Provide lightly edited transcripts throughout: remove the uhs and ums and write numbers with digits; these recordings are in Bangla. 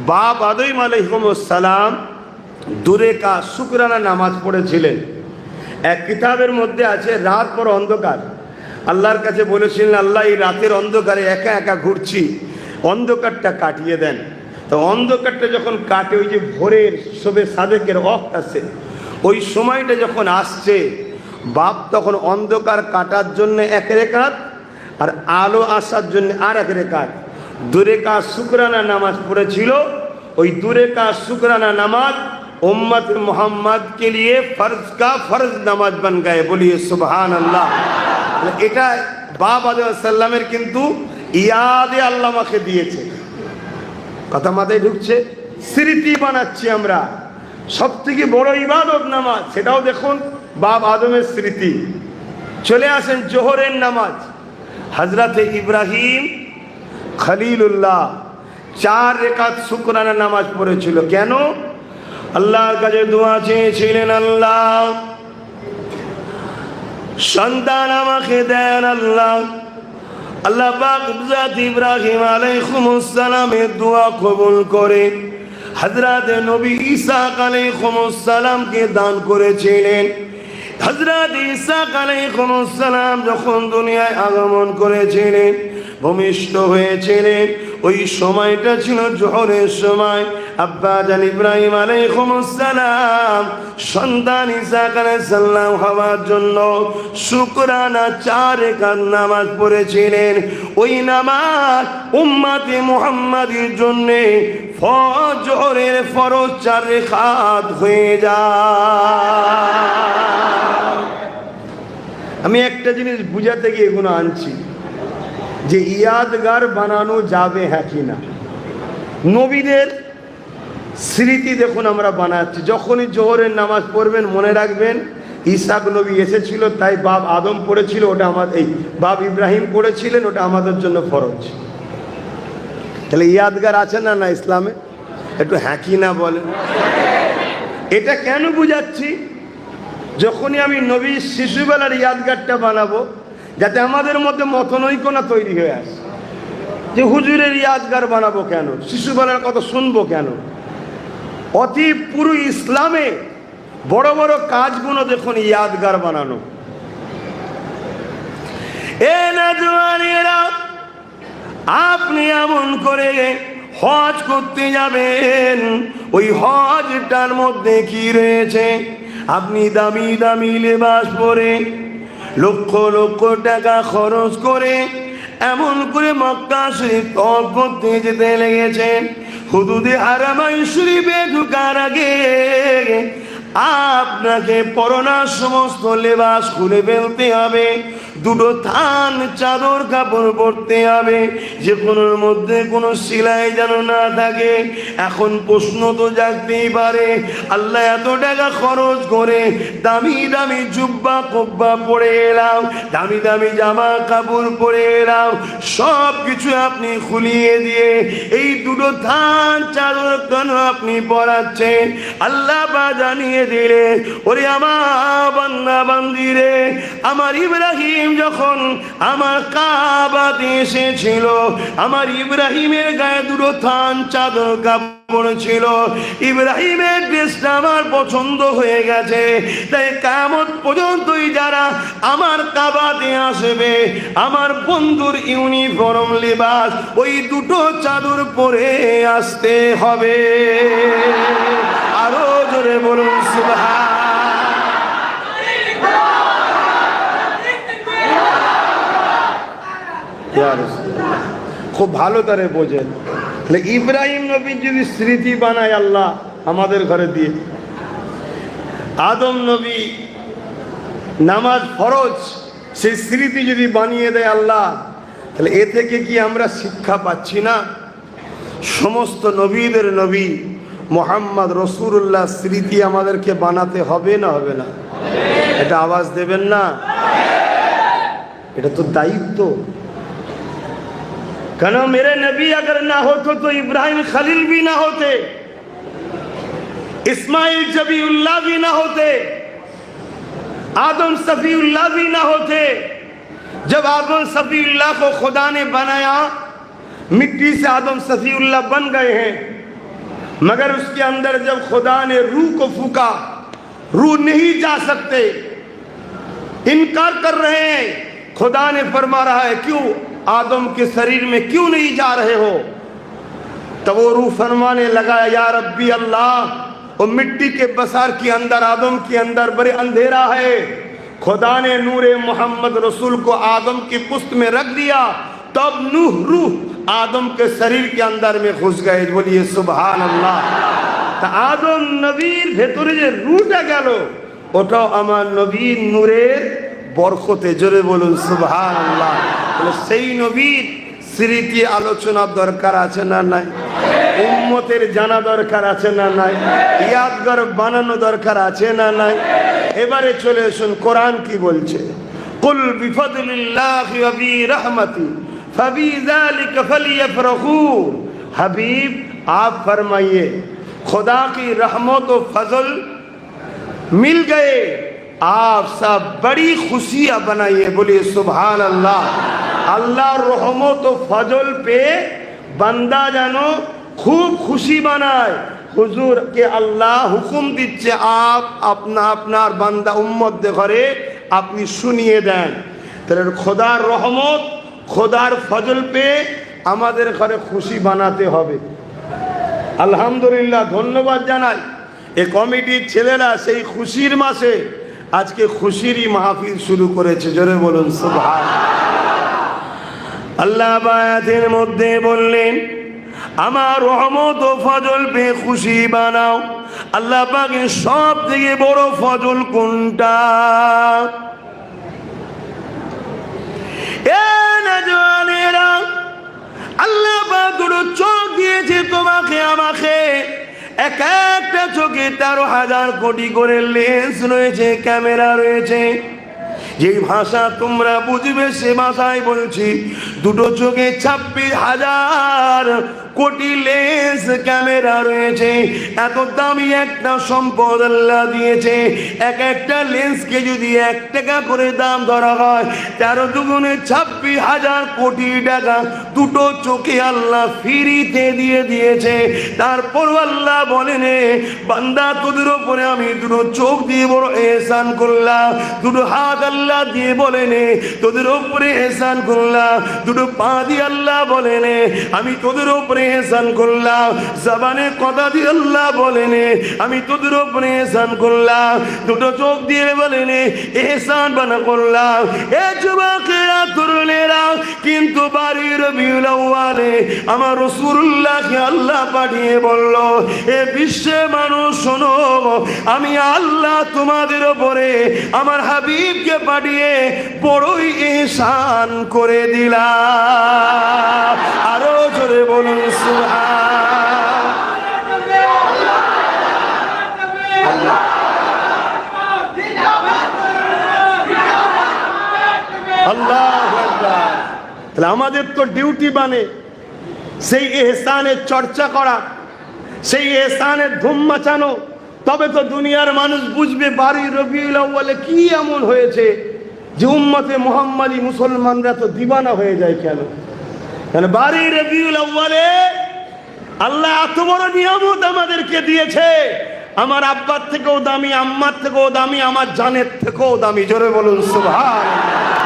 বাপ আদম আলাইহিস সালাম দূরে কা শুকরানা নামাজ পড়েছিলেন। এক কিতাবের মধ্যে আছে রাত পর অন্ধকার, আল্লাহর কাছে বলেছিলেন, আল্লাহ এই রাতের অন্ধকারে একা একা ঘুরছি, অন্ধকারটা কাটিয়ে দেন। তো অন্ধকারটা যখন কাটে, ওই যে ভোরের শোবে সাদেকের ওয়াক্ত আছে, ওই সময়টা যখন আসছে, বাপ তখন অন্ধকার কাটার জন্য এক রেকাত আর আলো আসার জন্য আর এক রেকাত দূরে কা শুকরানা নামাজ পড়েছিল। ওই দূরে কা শুকরানা নামাজ उम्मत मोहम्मद के लिए फर्ज का फर्ज नमाज बन गए। बोलिए सुबहान अल्लाह। এটা বাপ আদম সাল্লামের কিন্তু ইয়াদে আল্লাহ আমাকে দিয়েছে। কথা মাথায় ঢুকছে? স্মৃতি বানাচ্ছি আমরা। সব থেকে বড় ইবাদত নামাজ, সেটাও দেখুন বাপ আদমের স্মৃতি। চলে আসেন জোহরের নামাজ। হজরতে ইব্রাহিম খলিলুল্লাহ 4 রেকাত শুকরানা নামাজ পড়েছিল। কেন? আল্লাহর কাছে দোয়া চেয়েছিলেন, আল্লাহ সন্তান আমাকে দেন। আল্লাহ পাক হযরত ইব্রাহিম আলাইহিস সালামের দোয়া কবুল করে হযরত নবী ঈসা আলাইহিস সালামকে দান করেছিলেন। হযরত ঈসা আলাইহিস সালাম যখন দুনিয়ায় আগমন করেছিলেন, ভূমিষ্ঠ হয়েছিলেন, ওই সময়টা ছিল জোহরের সময়। আব্বা জান ইব্রাহিম আলাইহিস সালাম সন্তান ঈসা আলাইহিস সালাম হওয়ার জন্য শুকরানা 4 রেকাত নামাজ পড়েছিলেন। ওই নামাজ উম্মতে মুহাম্মাদের জন্য ফজরের ফরজ 4 রেকাত হয়ে যায়। আমি একটা জিনিস বুঝাতে গিয়ে এগুলো আনছি যে ইয়াদগার বানানো যাবে হ্যাঁ কি না। নবীদের স্মৃতি দেখুন আমরা বানাচ্ছি। যখনই জোহরের নামাজ পড়বেন মনে রাখবেন ইসাক নবী এসেছিল, তাই বাপ আদম পড়েছিল, ওটা আমাদের, এই বাপ ইব্রাহিম পড়েছিলেন, ওটা আমাদের জন্য ফরজ। তাহলে ইয়াদগার আছে না না ইসলামে? একটু হ্যাঁ কি না বলেন। এটা কেন বুঝাচ্ছি? যখনই আমি নবীর শিশুবেলার ইয়াদগারটা বানাবো, যাতে আমাদের মধ্যে মতনৈক্য না তৈরি হয়ে আসে যে হুজুরের ইয়াদগার বানাবো কেন, শিশুবেলার কথা শুনবো কেন। অতি পুরো ইসলামে বড় বড় কাজগুলো দেখুন ইয়াদগার বানানো। এ নওজওয়ানেরা, আপনি এমন করে হজ করতে যাবেন, ওই হজটার মধ্যে কি রয়েছে? আপনি দামি দামি লেবাস পরে লক্ষ লক্ষ টাকা খরচ করে এমন করে মক্কা শরীফ তওয়াফ করতে যেতে লেগেছেন। হুদুদে হারামাইন শরীফে ঢোকার আগে আপনাকে পরনার সমস্ত লেবাস খুলে ফেলতে হবে, 2 থান চাদর কাপড় পরতে হবে, যে কোনোর মধ্যে কোনো সেলাই যেন না থাকে। এখন প্রশ্ন তো জাগতেই পারে, আল্লাহ এত টাকা খরচ করে দামি দামি জুব্বা কব্বা পরে এলাম, দামি দামি জামা কাপড় পরে এলাম, সব কিছু আপনি খুলিয়ে দিয়ে এই 2 থান চাদর কেন আপনি পরাচ্ছেন? আল্লাহ বা জানিয়ে দিলে, ওরে আমার বান্দা বান্দি রে, আমার ইব্রাহিম যখন আমার কাবাতে এসেছিল, আমার ইব্রাহিমের গায়ে 2 থান চাদর কাপড় ছিল। ইব্রাহিমের ড্রেসটা আমার পছন্দ হয়ে গেছে, তাই কিয়ামত পর্যন্তই যারা আমার কাবাতে আসবে, আমার বন্ধুর ইউনিফর্ম লেবাস ওই 2 চাদর পরে আসতে হবে। আরো জোরে বলুন সুবহান। খুব ভালো করে বোঝেন। ইব্রাহিম নবী যদি স্মৃতি বানায় আল্লাহ আমাদের ঘরে দিয়ে, আদম নবী নামাজ ফরজ সেই স্মৃতি যদি বানিয়ে দেয় আল্লাহ, তাহলে এ থেকে কি আমরা শিক্ষা পাচ্ছি না? সমস্ত নবীদের নবী মোহাম্মদ রসুল্লাহ স্মৃতি আমাদেরকে বানাতে হবে না হবে না? এটা আওয়াজ দেবেন না? এটা তো দায়িত্ব। কেন मेरे नबी अगर ना होते तो इब्राहिम खलील भी ना होते, इस्माइल जबीउल्लाह भी ना होते, आदम सफीउल्लाह भी ना होते। जब आदम सफीउल्लाह को खुदा ने बनाया, मिट्टी से आदम सफीउल्लाह बन गए हैं, मगर उसके अंदर जब खुदा ने रूह को फूका, रूह नहीं जा सकते, इनकार कर रहे हैं। खुदा ने फरमा रहा है क्यों आदम के शरीर में क्यों नहीं जा रहे हो? तब वो रूह फरमाने लगा या रब्बी अल्लाह, वो मिट्टी के बसार के अंदर आदम के अंदर बड़े अंधेरा है। खुदा ने नूरे मोहम्मद रसूल को आदम की पुस्त में रख दिया, तब नूह रूह आदम के शरीर के अंदर में घुस गए। बोलिए सुभान अल्लाह। ता आदम नबीर भेतरे जे रूहटा गेल ওটাও আমার নবীর নূরের বরকতে। জোরে বলুন সুবহানাল্লাহ। তাহলে সেই নবীর স্মৃতি আলোচনার দরকার আছে না নাই? উম্মতের জানা দরকার আছে না নাই? ইয়াদগার বানানো দরকার আছে না নাই? এবারে চলে আসুন কোরআন কি বলছে। কুল বিফদলিল্লাহি ওয়া বিরহমাতি ফাবিযালিকা ফালিয়াফরাহু। हबीब आप फरमाइए खुदा की रहमत और फजल मिल गए, आप सब बड़ी खुशियां बनाइए। बोलिए सुभान अल्लाह। अल्लाह रहमत और फजल पे बंदा जानो खूब खुशी बनाए। हुजूर के अल्लाह हुकुम दिচ্ছে आप अपना আপনার বান্দা উম্মতদের ঘরে আপনি শুনিয়ে দেন। তাহলে খোদার রহমত খোদার ফজল पे আমাদের ঘরে খুশি বানাতে হবে। আলহামদুলিল্লাহ, ধন্যবাদ জানাই এই কমিটির ছেলেরা সেই খুশির মাসে আজকে খুশিরই মাহফিল শুরু করেছে। জোরে বলুন সুবহান। আল্লাহ আয়াতের মধ্যে বললেন আমার রহমত ও ফজল পে খুশি বানাও। আল্লাহ পাকের সব থেকে বড় ফজল কোনটা? এ নজওয়ানেরা, আল্লাহ পাক দুটো চোখ দিয়েছে তোমাকে আমাকে। এক একটা চোখে 13,000 কোটি করে লেন্স রয়েছে, ক্যামেরা রয়েছে। যে ভাষা তোমরা বুঝবে সে ভাষায় বলছি। দুটো চোখে 26,000 কোটি লেন্স ক্যামেরা রয়েছে। এত দামি একটা সম্পদ আল্লাহ দিয়েছে। এক একটা লেন্সকে যদি 1 টাকা করে দাম ধরা হয়, 13 দুগুণে 26,000 কোটি টাকা দুটো চোখে আল্লাহ ফ্রিতে দিয়ে দিয়েছে। তারপর আল্লাহ বলেন বান্দা তোদের উপরে আমি দুটো চোখ দিয়ে বড় এহসান করলাম। দুটো হাত আল্লাহ দিয়ে বলেন তোদের উপরে এহসান করলাম। দুটো পা দিয়ে আল্লাহ বলেন আমি তোদের উপরে এহসান করলাম। জবানে কথা দিয়ে আল্লাহ বলেন আমি তোদের উপরে এহসান করলাম। দুটো চোখ দিয়ে বলেন এহসান বানা করলাম। এ যুবকেরা তরুণেরা, কিন্তু বাড়ির রবিউল আউয়ালে আমার রাসূলুল্লাহকে আল্লাহ পাঠিয়ে বলল এ বিশ্বে মানুষ শোনো, আমি আল্লাহ তোমাদের উপরে আমার হাবিবকে পাঠিয়ে বড়ই ইহসান করে দিলাম। আরো জোরে বলুন সুবহান আল্লাহু আকবার। তাহলে আমাদের তো ডিউটি মানে সেই ইহসানের চর্চা করা, সেই ইহসানের ধুম মাচানো। তবে তো দুনিয়ার মানুষ বুঝবে বাড়ি রবিউল আউয়ালে কি এমন হয়েছে যে উম্মতে মুহাম্মাদি মুসলমানরা তো দিবানা হয়ে যায়। কেন? কারণ বাড়ি রবিউল আউয়ালে আল্লাহ এত বড় নিয়ামত আমাদেরকে দিয়েছে। আমার আব্বার থেকেও দামি, আম্মার থেকেও দামি, আমার জানের থেকেও দামি। জোরে বলুন সুবহানাল্লাহ।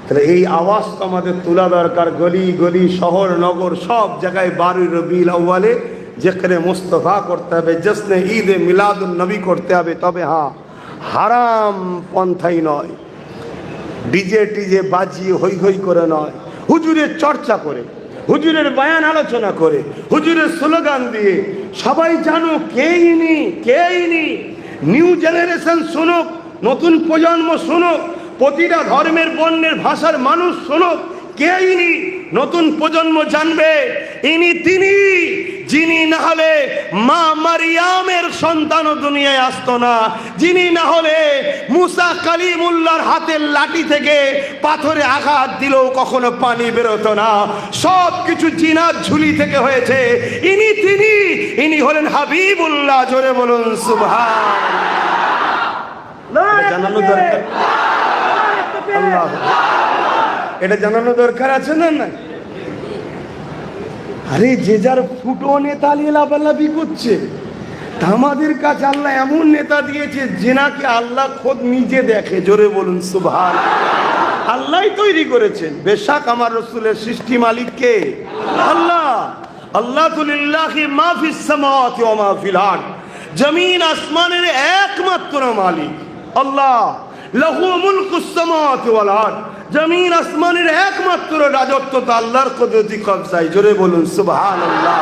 তাহলে এই আওয়াজ তো আমাদের তোলা দরকার। গলি গলি শহর নগর সব জায়গায় বাড়ি রবিউল আউয়ালে जिक्र मुस्तफ़ा करते হবে, जश्न ईद मिलादुन नबी করতে হবে। তবে হ্যাঁ, হারাম পন্থাই নয়, ডিজে টিজে বাজিয়ে হই হই করে নয়, হুজুরের চর্চা করে, হুজুরের বয়ান আলোচনা করে, হুজুরের স্লোগান দিয়ে সবাই জানো কে ইনি। নিউ জেনারেশন শুনুক, নতুন প্রজন্ম শুনুক, প্রতিটা ধর্মের বর্ণের ভাষার মানুষ শুনুক কে ইনি। নতুন প্রজন্ম জানবে ইনি তিনি, যিনি না হলে মা মারিয়ামের সন্তান দুনিয়ায় আসতো না, যিনি না হলে মুসা কালিমুল্লাহর হাতের লাঠি থেকে পাথরে আঘাত দিলেও কখনো পানি বেরোতো না। সব কিছু জিনার ঝুলি থেকে হয়েছে। ইনি হলেন হাবিবুল্লাহ। জোরে বলুন সুবহানাল্লাহ। জানানো দরকার, আল্লাহ এটা জানানো দরকার আছে না? না, আরে যে যার ফুটো নেতা নিয়ে লাফালাফি করছে, তা আমাদের কাছে আল্লাহ এমন নেতা দিয়েছে যে নাকি আল্লাহ খোদ নিজে দেখে। জোরে বলুন সুবহান। আল্লাহই তৈরি করেছেন। বেশাক আমার রসুলের সৃষ্টি মালিক কে? আল্লাহ। আল্লাহ লিল্লাহি মা ফিস সামাওয়াতি ওয়া মা ফিল আরদ, জমিন আসমানের একমাত্র মালিক আল্লাহ। লাহু মুলকুস সামাওয়াতি ওয়াল আরদ, জমিন আসমানের একমাত্র রাজত্ব তো আল্লাহর কুদরতি কবজায়। জোরে বলুন সুবহানাল্লাহ।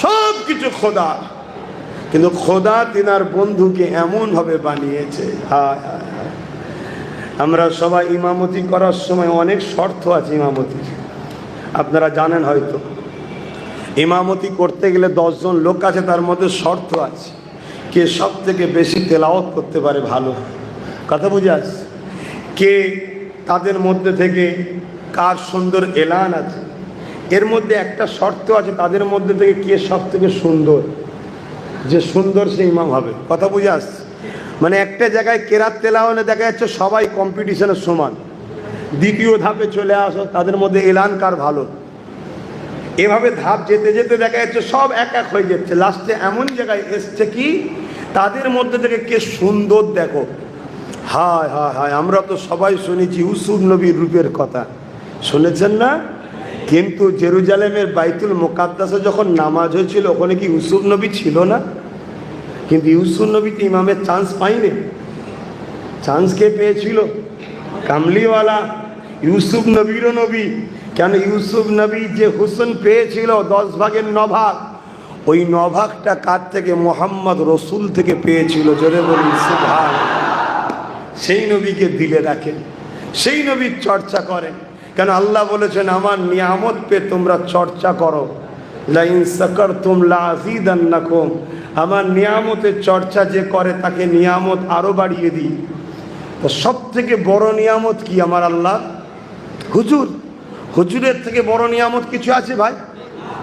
সব কিছু খোদা, কিন্তু খোদা তিনার বন্ধুকে এমন ভাবে বানিয়েছে। হায় হায় হায়। আমরা সবাই ইমামতি করার সময় অনেক শর্ত আছে ইমামতির, আপনারা জানেন হয়তো। ইমামতি করতে গেলে 10 জন লোক আছে, তার মধ্যে শর্ত আছে কে সব থেকে বেশি তেলাওয়াত করতে পারে ভালো। কথা বুঝে আসছে? কে তাদের মধ্যে থেকে কার সুন্দর এলান আছে, এর মধ্যে একটা শর্ত আছে তাদের মধ্যে থেকে কে সব থেকে সুন্দর, যে সুন্দর সে ইমাম হবে। কথা বুঝে আসছে? মানে একটা জায়গায় কেরাত তেলাওয়াতে দেখা যাচ্ছে সবাই কম্পিটিশনের সমান, দ্বিতীয় ধাপে চলে আসো তাদের মধ্যে এলান কার ভালো, এভাবে ধাপ যেতে যেতে দেখা যাচ্ছে সব এক এক হয়ে যাচ্ছে। লাস্টে এমন জায়গায় এসছে কি তাদের মধ্যে থেকে কে সুন্দর দেখো। হায় হায় হায়, আমরা তো সবাই শুনেছি ইউসুফ নবীর রূপের কথা, শুনেছেন না? কিন্তু জেরুজালেমের বাইতুল মুকাদ্দাসে যখন নামাজ হয়েছিল ওখানে কি ইউসুফ নবী ছিল না? কিন্তু ইউসুফ নবী তো ইমামের চান্স পাইনি। চান্স কে পেয়েছিল? কামলিওয়ালা ইউসুফ নবীরও নবী। কেন? ইউসুফ নবী যে হুসন পেয়েছিল 10 ভাগের 9 ভাগ, ওই 9 ভাগটা কার থেকে? মোহাম্মদ রসুল থেকে পেয়েছিল। জোরে বলুন সুবহান। সেই নবীকে দিলে রাখেন, সেই নবীর চর্চা করেন। কেন? আল্লাহ বলেছেন আমার নিয়ামত পেয়ে তোমরা চর্চা করো, লাইন শাকারতুম লাযীদান্নাকুম। আমার নিয়ামতের চর্চা যে করে তাকে নিয়ামত আরো বাড়িয়ে দিই। তো সব থেকে বড় নিয়ামত কি আমার আল্লাহ? হুজুর। হুজুরের থেকে বড় নিয়ামত কিছু আছে ভাই?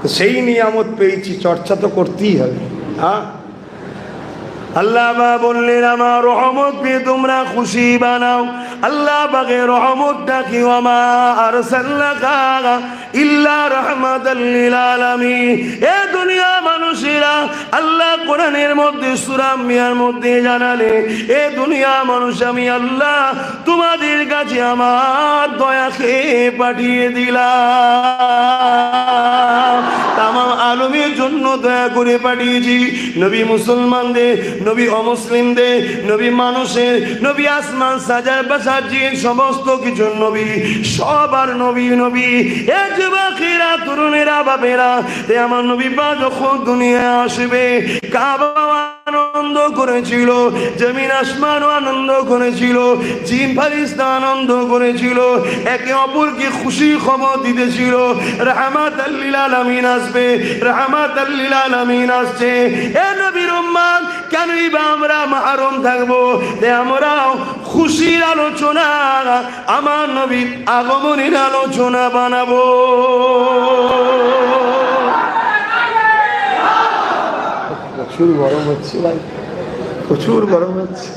তো সেই নিয়ামত পেয়েছি, চর্চা তো করতেই হবে। হ্যাঁ, আল্লাহ বললেন আমার রহমত পেয়ে তোমরা খুশি বানাও। আল্লাহ পাকের রহমতটা কি? ওয়ামা আরসালনাকা ইল্লা রাহমাতাল লিল আলামিন। এ দুনিয়া মানুষেরা, আল্লাহ কোরআনের মধ্যে সূরা আম্বিয়ার মধ্যে জানালে, এ দুনিয়া মানুষ আমি আল্লাহ তোমাদের কাছে আমার দয়াকে পাঠিয়ে দিলাম। তামাম আলমের জন্য দয়া করে পাঠিয়েছি। নবী মুসলমানদের, নবী অমুসলিমদের, নবী মানুষের, নবী আসমান সাজার বাসাজির সমস্ত কিছু নবী, সবার নবী নবী। এ যুবকেরা, তরুণেরা, বাবেরা, এ আমার নবী বা যখন দুনিয়া আসবে, কাবা আনন্দ করেছিল, জমিন আসমানও আনন্দ করেছিল, জিন ফারিস্তা আনন্দ করেছিল, একে অপরকে খুশি খবর দিতেছিল রাহমাতাল লিল আলামিন আসবে, রাহমাতাল লিল আলামিন আসছে। এ নবীর উম্মত, কেনই বা আমরা মাহরুম থাকবো? আমরাও খুশির আলোচনা, আমার নবীর আগমনের আলোচনা বানাবো। প্রচুর গরম হচ্ছে ভাই, প্রচুর গরম হচ্ছে।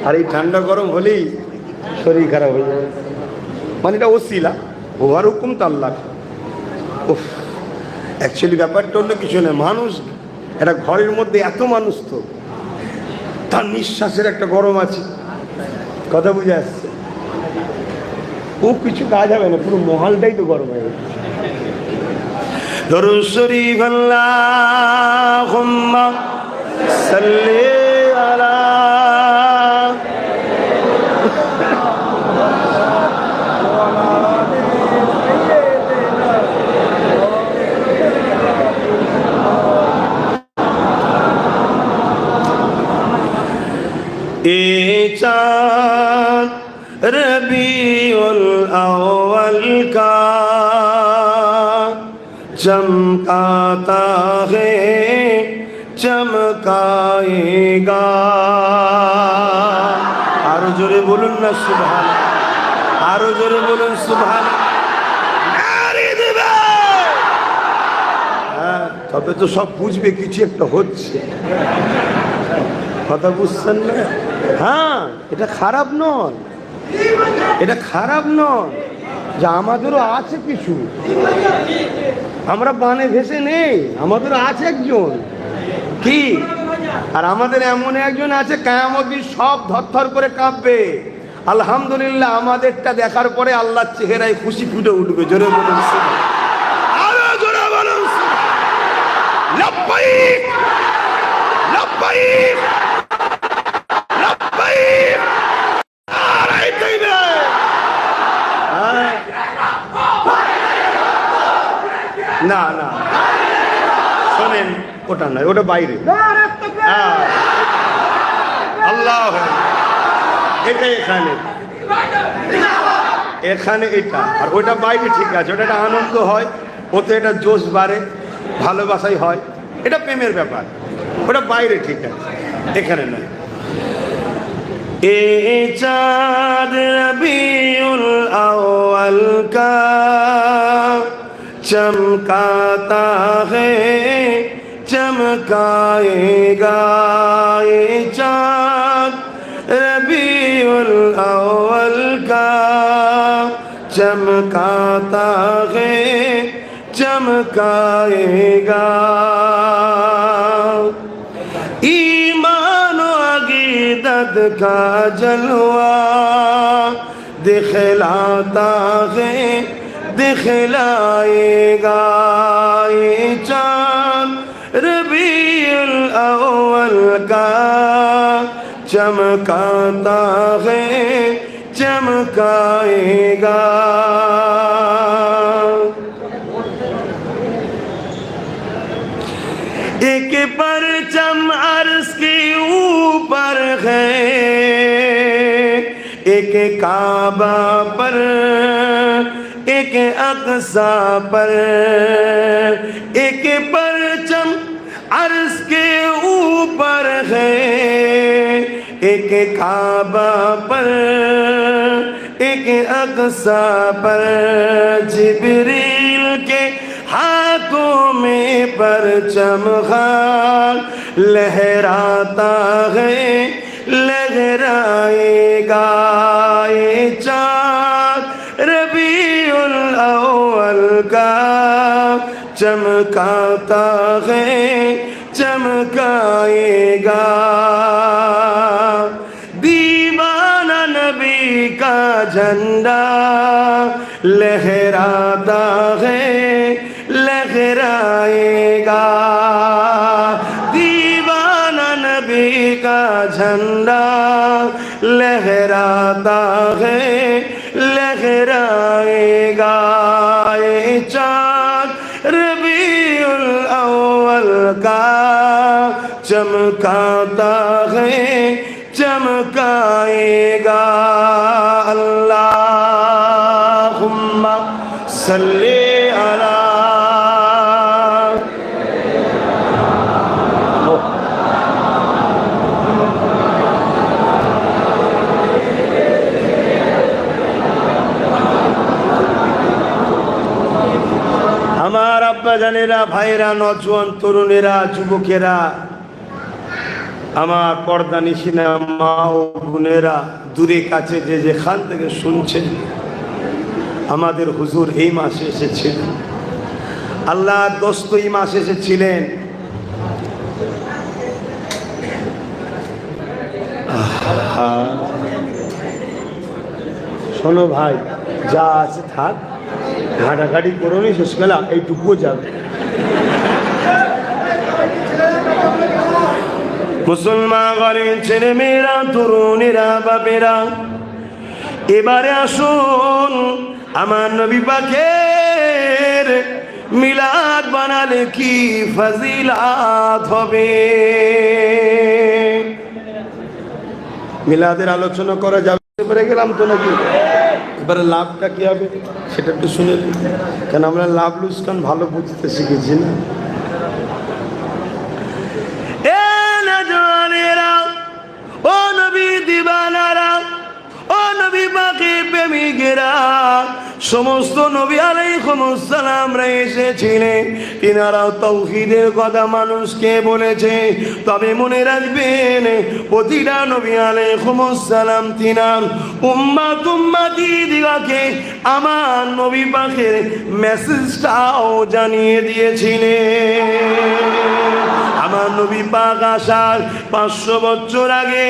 আর এই ঠান্ডা গরম হলেই শরীর খারাপ হয়ে যাবে। মানে এটা ওসিলা, ওভার হুকুম তো আল্লাহ। উফ, অ্যাকচুয়ালি ব্যাপারটা অন্য কিছু নয়। মানুষ, একটা ঘরের মধ্যে এত মানুষ, তো তার নিঃশ্বাসের একটা গরম আছে। কথা বুঝে আসছে? ও কিছু কাজ হবে না, পুরো মহলটাই তো গরম হয়ে গেছে। দরুদ শরীফ আল্লাহুম্মা সাল্লি আলা এ চাঁদ রবিউল আউয়াল কা चमकाता है चमकाएगा। आरो जोरे बोलुन ना सुभान, आरो जोरे बोलुन सुभान। হ্যাঁ, তবে তো সব বুঝবে কিছু একটা হচ্ছে। কথা বুঝছেন না? হ্যাঁ, এটা খারাপ নয়, এটা খারাপ নয়। যে আমাদেরও আছে কিছু, আমরা বানে ভেসে নেই, আমাদেরও আছে একজন কি, আর আমাদের এমন একজন আছে কিয়ামত দিন সব থরথর করে কাঁপবে। আলহামদুলিল্লাহ, আমাদেরটা দেখার পরে আল্লাহর চেহারায় খুশি ফুটে উঠবে। জোরে বলুন আরো জোরে বলুন লব্বাইক লব্বাইক লব্বাইক। না না শোনেন, ওটা নয়, ওটা বাইরে। আল্লাহ, এটা এখানে এখানে এটা, আর ওটা বাইরে। ঠিক আছে, ওটা একটা আনন্দ হয়, ওতে এটা জোশ বাড়ে, ভালোবাসাই হয়, এটা প্রেমের ব্যাপার, ওটা বাইরে। ঠিক আছে, এখানে নয়। এ চাঁদ রবিউল আউয়াল কা चमकाता है चमकाएगा ये चाँद रबीउल अव्वल का चमकाता है चमकाएगा। ईमान अकीदत का जलवा दिखलाता है दिखलाएगा ये चाँद रबीउल अव्वल का चमकाता है चमकाएगा। एक परचम अर्श के ऊपर है, एक काबा पर, एक अक़सा पर, एक परचम अर्श के ऊपर है, एक काबा पर, एक अक़सा पर। जिब्रील के हाथों में परचम खाक लहराता है लहराएगा ये चाँद रबीउल अव्वल का चमकाता है चमकाएगा। दीवाना नबी का झंडा लहराता है लहराएगा। दीवाना नबी का झंडा लहराता है लहराएगा ये चाँद रबीउल अव्वल का चमकाता है चमकाएगा। अल्लाहुम्मा सल्ली अला। আমার আব্বা জানেরা, ভাইরা, নজওয়ান তরুণেরা, যুবকেরা, আমার পর্দা নিশিনা মা ও বোনেরা, দূরে কাছে যে যেখান থেকে শুনছেন, আমাদের হুজুর এই মাসে এসেছিলেন। আল্লাহ দোস্ত এই মাসে এসেছিলেন। শোনো ভাই, যা আছে থাক, ঘাটাঘাটি করো নি, শেষবেলা এইটুকুও যাবে। মুসলমান ঘরের ছেলে মেয়েরা, তরুণেরা, বাপেরা, এবারে আসুন আমার নবী পাকের মিলাদ বানালে কি ফজিলাত হবে। মিলাদের আলোচনা করা যাবে, এবারে গেলাম তো নাকি, এবারে লাভটা কি হবে সেটা একটু শুনে দিই, কেন আমরা লাভ লুসকান ভালো বুঝতে শিখেছি না। ও নবী দিবানারা, ও নবী পাকের প্রেমিকেরা, সমস্ত নবী আলাইহিস সালামরা এসেছিলেন, তিনারাও তাওহীদের কথা মানুষকে বলেছে। তবে মনে রাখবেন, প্রতিটা নবী আলাইহিস সালাম তিনার উম্মতদিগকে আমার নবী পাকের মেসেজটাও জানিয়ে দিয়েছিলেন। আমার নবী পাক আসার 500 বছর আগে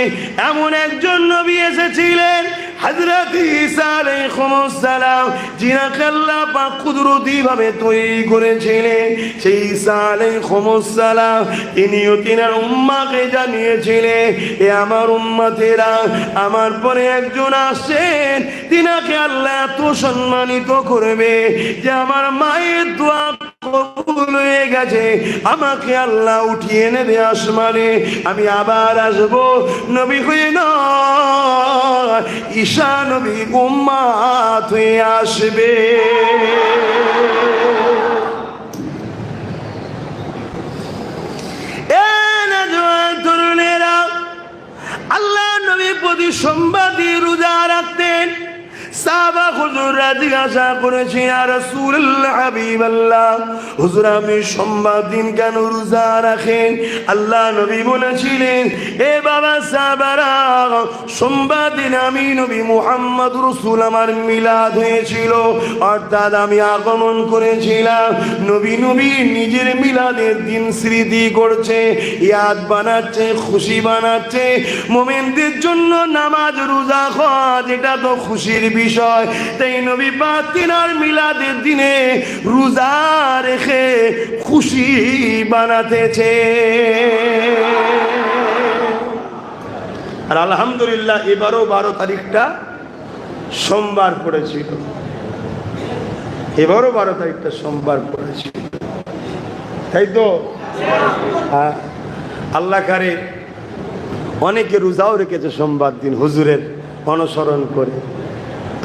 এমন একজন নবী এসেছিলেন, হযরত ঈসা আলাইহিস সালাম, যিনাকে আল্লাহ পাক কুদরতি ভাবে তৈরি করেছিলেন। সেই ঈসা আলাইহিস সালাম তিনিও তিনার উম্মতকে জানিয়েছিলেন, এ আমার উম্মতেরা, আমার পরে একজন আসেন, তিনাকে আল্লাহ এত সম্মানিত করবে যে আমার মায়ের দোয়া কবুল হয়ে গেছে, আমাকে আল্লাহ উঠিয়ে নেবে আসমানে, আমি আবার আসবো নবী হয়ে নয়, ঈসা নবী উম্মত হয়ে আসবে। তরুণেরা, আল্লাহ নবী প্রতি সোমবার রোজা রাখতেন। সাহাবা হুজুররা জিজ্ঞাসা করেছে, ইয়া রাসূলুল্লাহ, হাবিবাল্লাহ, হুজুর আপনি সোমবার দিন কেন রোজা রাখেন? আল্লাহ নবী বলেছিলেন, এ বাবা সাহাবারা, সোমবার দিন আমি নবী মুহাম্মদ রাসূল আমার মিলাদ হয়েছিল, অর্থাৎ আমি আগমন করেছিলাম। নবী নিজের মিলাদের দিন স্মৃতি করছে, ইয়াদ বানাচ্ছে, খুশি বানাচ্ছে। মুমিনদের জন্য নামাজ রোজা হজ এটা তো খুশির বিষয়, তাই নবী পাক তিনার মিলাদের দিনে রোজা রেখে খুশি বানাতেছে। আর আলহামদুলিল্লাহ এবারও 12 তারিখটা সোমবার পড়েছিল, এবারও 12 তারিখটা সোমবার পড়েছিল, তাই তো? হ্যাঁ, আল্লাহ কারে অনেকে রোজাও রেখেছে সোমবার দিন হুজুরের অনুসরণ করে।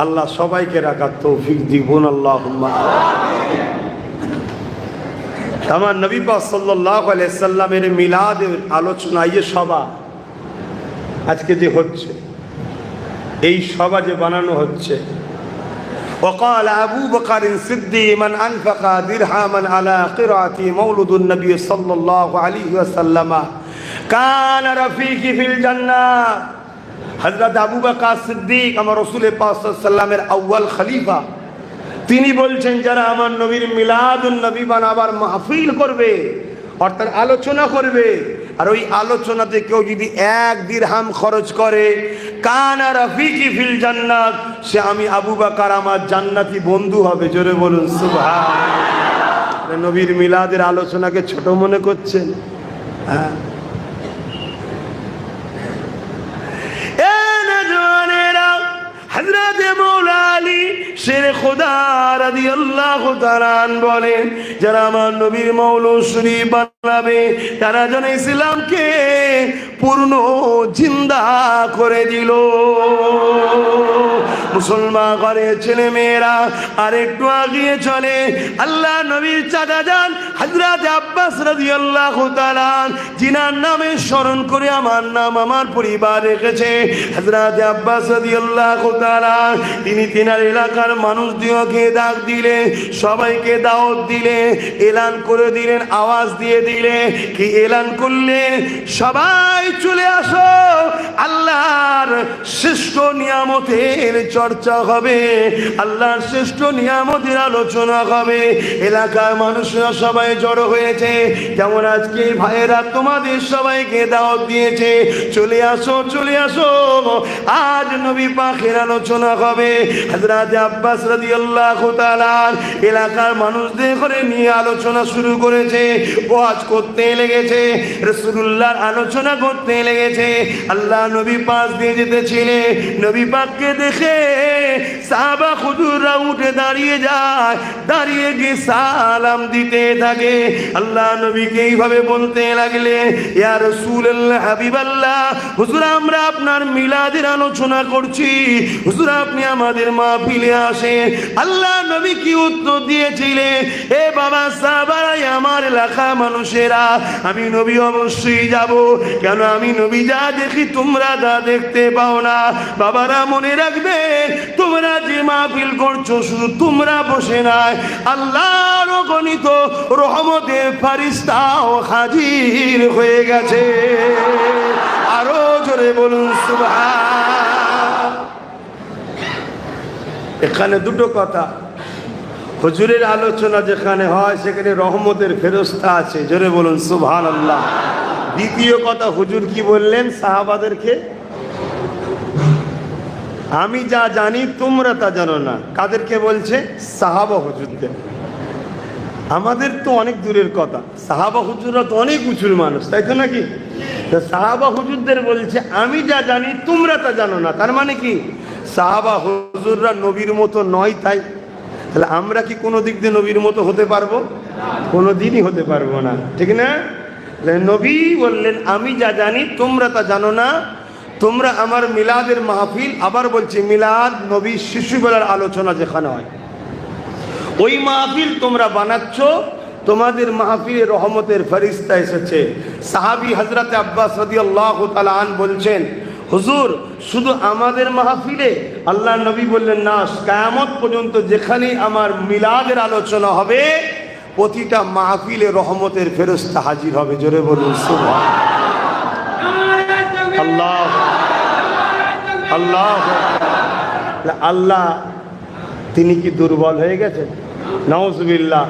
আল্লাহ সবাইকে রাখার তৌফিক দিবুন, আল্লাহুম্মা। আমার নবী পাক সাল্লাল্লাহু আলাইহি সাল্লামের মিলাদের আলোচনা, এই সভা আজকে যে হচ্ছে, এই সভা যে বানানো হচ্ছে, وقال أبو بكر الصديق من أنفق درهما على قراءة مولد النبي صلى الله عليه وسلم كان رفيقي في الجنة। হযরত আবু বকর সিদ্দিক আমার রাসূল পাক সাল্লাল্লাহু আলাইহি ওয়াসাল্লামের আউয়াল খলিফা, তিনি বলছেন, যারা আমার নবীর মিলাদুন নবী বানাবার মাহফিল করবে, অর্থাৎ আলোচনা করবে, আর ওই আলোচনাতে কেউ যদি 1 দিরহাম খরচ করে, কানা রাফিকি ফিল জান্নাত, সে আমি আবু বকর আমার জান্নাতি বন্ধু হবে। জোরে বলুন সুবহানাল্লাহ। নবীর মিলাদের আলোচনাকে ছোট মনে করছেন? হ্যাঁ, হযরত মওলা আলী শের খোদা রাদিয়াল্লাহু তাআলা বলেন, যারা আমার নবীর মওলুদ শরীফ বানাবে, তারা যেন ইসলামকে পূর্ণ জিন্দা করে দিল। মুসলমান ঘরের ছেলে মেয়েরা আর একটু আগিয়ে চলে, আল্লাহ নবীর চাচা যান হযরত আব্বাস রাদিয়াল্লাহু তাআলা, জিনার নামে স্মরণ করে আমার নাম আমার পরিবার রেখেছে, হযরত আব্বাস রাদিয়াল্লাহু তাআলা, তিনি তিনার এলাকার মানুষদিওকে ডাক দিলেন, সবাইকে দাওয়াত দিলেন, এলান করে দিলেন, আওয়াজ দিয়ে দিলেন, কি এলান করলেন, সবাই চলে আসো, আল্লাহর শ্রেষ্ঠ নিয়ামতের চর্চা হবে, আল্লাহর শ্রেষ্ঠ নিয়ামতের আলোচনা হবে। এলাকার মানুষরা সবাই জড়ো হয়েছে, যেমন আজকে ভাইয়েরা তোমাদের সবাইকে দাওয়াত দিয়েছে, চলে আসো, চলে আসো, আজ নবী পাকের আলোচনা হবে। হযরত আব্বাস রাদিয়াল্লাহু তাআলা এলাকার মানুষদের করে নিয়ে আলোচনা শুরু করেছে, ওয়াজ করতে লেগেছে, রাসূলুল্লাহর আলোচনা করতে লেগেছে। আল্লাহ নবী পাশ দিয়ে যেতেছিলেন, নবী পাককে দেখে সাহাবা হুজুররা উঠে দাঁড়িয়ে যায়, দাঁড়িয়ে গিয়ে সালাম দিতে থাকে। আল্লাহ নবীকে এইভাবে বলতে লাগলেন, ইয়া রাসূলুল্লাহ, হাবিবাল্লাহ, হুজুর আমরা আপনার মিলাদের আলোচনা করছি, হুজুর আপনি আমাদের মাহফিলে আসেন। আল্লাহ নবী কি উত্তর দিয়েছিলেন? এ বাবা সাহাবারা, আমার এলাকা মানুষেরা, আমি নবী অবশ্যই যাব। কেন? আমি নবী যা দেখি তোমরা তা দেখতে পাও না। বাবারা মনে রাখবেন, তোমরা যে মাহফিল করছো শুধু তোমরা বসে নাই, আল্লাহর অগণিত রহমতের ফারিস্তাও হাজির হয়ে গেছে। আরো জোরে বলুন সুবহান। এখানে দুটো কথা, হুজুরের আলোচনা যেখানে হয় সেখানে রহমতের ফেরেশতা আছে, জোরে বলুন সুবহানাল্লাহ। দ্বিতীয় কথা, হুজুর কি বললেন সাহাবাদেরকে? আমি যা জানি তোমরা তা জানো না। কাদেরকে বলছে? সাহাবা হুজুরদের। আমাদের তো অনেক দূরের কথা, সাহাবা হুজুররা তো অনেক উঁচুর মানুষ, তাই তো নাকি? সাহাবা হুজুরদের বলছে আমি যা জানি তোমরা তা জানো না। তার মানে কি? সাহাবা হুজুররা নবীর মতো নয়, তাই তাহলে আমরা কি কোনো দিক দিয়ে নবীর মতো হতে পারবো? কোনো দিনই হতে পারবো না, ঠিক না? নবী বললেন আমি যা জানি তোমরা তা জানো না। তোমরা আমার মিলাদের মাহফিল, আবার বলছি মিলাদ নবী শিশুবেলার আলোচনা যেখানে হয় ওই মাহফিল তোমরা বানাচ্ছ। তোমাদের মাহফিলে রহমতের ফেরেশতা এসেছে। সাহাবী হযরত আব্বাস রাদিয়াল্লাহু তাআলা আন বলছেন, হুজুর শুধু আমাদের মাহফিলে? আল্লাহ নবী বললেন না, কিয়ামত পর্যন্ত যেখানে আমার মিলাদের আলোচনা হবে প্রতিটা মাহফিলে রহমতের ফেরেশতা হাজির হবে। জোরে বলুন সুবহান আল্লাহ আল্লাহ। আল্লাহ তিনি কি দুর্বল হয়ে গেছেন? নাউজুবিল্লাহ।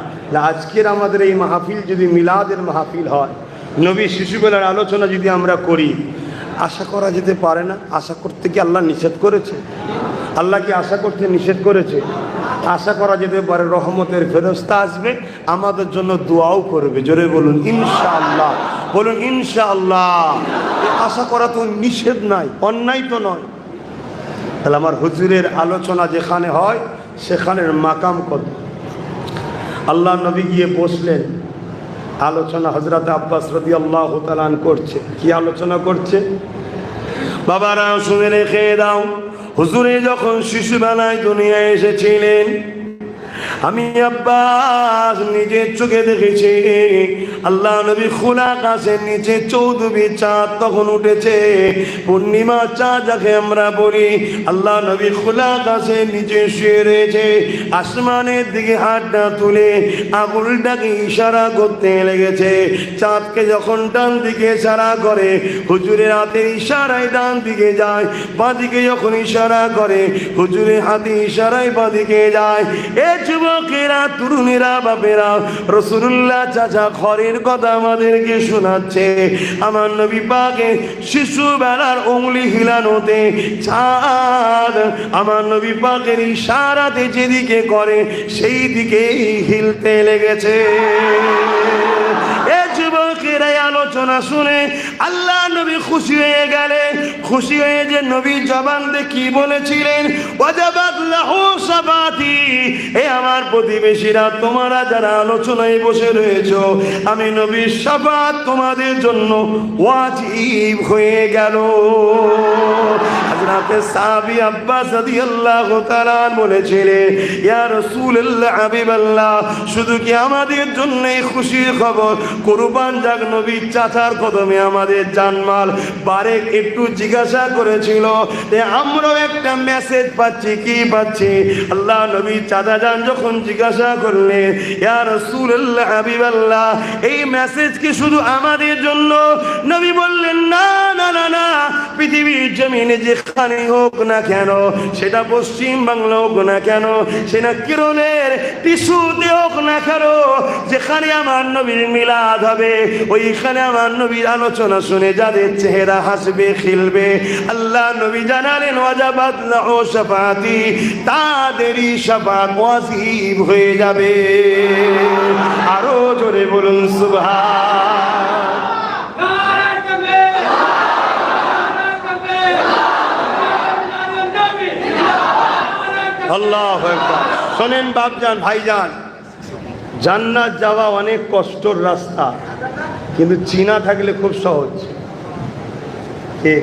আজকের আমাদের এই মাহফিল যদি মিলাদের মাহফিল হয়, নবী শিশুবেলার আলোচনা যদি আমরা করি, আশা করা যেতে পারে না? আশা করতে কি আল্লাহ নিষেধ করেছে? আল্লাহ কি আশা করতে নিষেধ করেছে? আশা করা যেতে পারে রহমতের ফেরেশতা আসবে, আমাদের জন্য দোয়াও করবে। জোরে বলুন ইনশাআল্লাহ, বলুন ইনশাআল্লাহ। আশা করা তো নিষেধ নাই, অন্যায় তো নয়। তাহলে আমার হুজুরের আলোচনা যেখানে হয় সেখানের মাকাম কত। আল্লাহ নবী গিয়ে বসলেন, আলোচনা হযরত আব্বাস রাদিয়াল্লাহু তাআলা করছে। কি আলোচনা করছে? বাবারা শুনে রেখে দাও, হুজুরে যখন শিশুবেলায় দুনিয়ায় এসেছিলেন, আমি আব্বাস নিজের চোখে দেখেছি আল্লাহ নবী খোলা আকাশের নিচে 14 চাঁদ তখন উঠেছে, পূর্ণিমা চাঁদ যাকে আমরা বলি। আল্লাহ নবী খোলা আকাশের নিচে শুয়ে রয়েছে, আসমানের দিকে হাতটা তুলে আঙুলটাকে ইশারা করতে লেগেছে। চাঁদকে যখন ডান দিকে ইশারা করে, হুজুরের হাতের ইশারায় ডান দিকে যায়, বাঁ দিকে যখন ইশারা করে হুজুরের হাতে ইশারায় বাঁ দিকে যায়। এ যুবকেরা, তরুণেরা, বাপেরা, রাসূলুল্লাহ চাচা ঘরের কথা আমাদেরকে শোনাচ্ছে। আমার নবী পাকের শিশুবেলার উংলি হিলানোতে চাঁদ আমার নবী পাকের ইশারাতে যেদিকে করে সেই দিকেই হিলতে লেগেছে। যুবকেরা আলোচনা শুনে আল্লাহ নবী খুশি হয়ে গেলেন। খুশি হয়ে যে নবী জবান দিয়ে কি বলেছিলেন? ওয়াজাবাত লাহু শাফাতি। এ আমার প্রতিবেশীরা, তোমরা যারা আলোচনায় বসে রয়েছো, আমি নবীর শাফাত তোমাদের জন্য ওয়াজিব হয়ে গেল। হযরত সাহাবী আব্বাস রাদিয়াল্লাহু তাআলা বলেছিলেন, ইয়া রাসূলুল্লাহ, হাবিবাল্লাহ, শুধু কি আমাদের জন্যই খুশির খবর? কুরবান যাক নবীর চাচার কদমে আমাদের জানমাল। বারেক একটু জিজ্ঞাসা করেছিল যে আমরাও একটা মেসেজ পাচ্ছি। কি পাচ্ছি? আল্লাহ নবী চাচা যান যখন জিজ্ঞাসা করলেন, ইয়া রাসূলুল্লাহ, হাবিবাল্লাহ, এই মেসেজ কি শুধু আমাদের জন্য? নবী বললেন, না না না না, পৃথিবীর জমিনে যেখানে হোক না কেন, সেটা পশ্চিম বাংলা হোক না কেন, সেটা কিরণের টিস্যুতে হোক না কেন, যেখানে আমার নবীর মিলাদ হবে, ওইখানে আমার নবীর আলোচনা শুনে যাদের চেহারা হাসবে, খিলবে, আল্লাহ নবী জানালেন ওয়াজাবাত লাহু শাফাতি, তাদেরই শাফাত ওয়াজিব হয়ে যাবে। আরো জোরে বলুন সুবহান। আল্লাহু আকবার। শোনেন বাপজান, ভাইজান, জান্নাত যাওয়া অনেক কষ্টের রাস্তা, কিন্তু চিনা থাকলে খুব সহজ। ঠিক,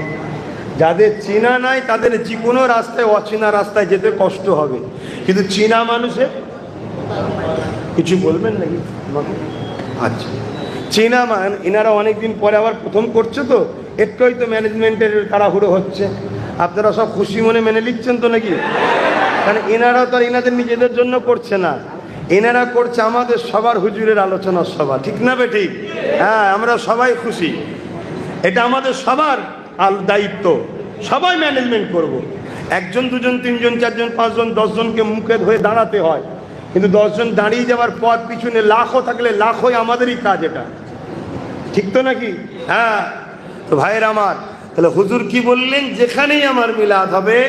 যাদের চিনা নাই তাদের যে কোনো রাস্তায়, অচেনা রাস্তায় যেতে কষ্ট হবে, কিন্তু চিনা মানুষের কিছু বলবেন নাকি আমাকে? আচ্ছা, চীনা মান এনারা অনেকদিন পরে আবার প্রথম করছে, তো একটুই তো ম্যানেজমেন্টের তাড়াহুড়ো হচ্ছে। আপনারা সব খুশি মনে মেনে নিচ্ছেন তো নাকি? কারণ এনারা তো আর এনাদের নিজেদের জন্য করছে না, এনারা করছে আমাদের সবার হুজুরের আলোচনা সভা, ঠিক না বে ঠিক? হ্যাঁ, আমরা সবাই খুশি, এটা আমাদের সবার দায়িত্ব, সবাই ম্যানেজমেন্ট করব। একজন দুজন তিনজন চারজন পাঁচজন 10 জনকে মুখে ধরে দাঁড়াতে হয়, কিন্তু 10 জন দাঁড়িয়ে যাওয়ার পর পিছনে লাখও থাকলে লাখই আমাদেরই কাজ, এটা ঠিক তো নাকি? হ্যাঁ, তো ভাইয়ের আমার, তাহলে হুজুর কি বললেন? যেখানেই আমার মিলাদ হবে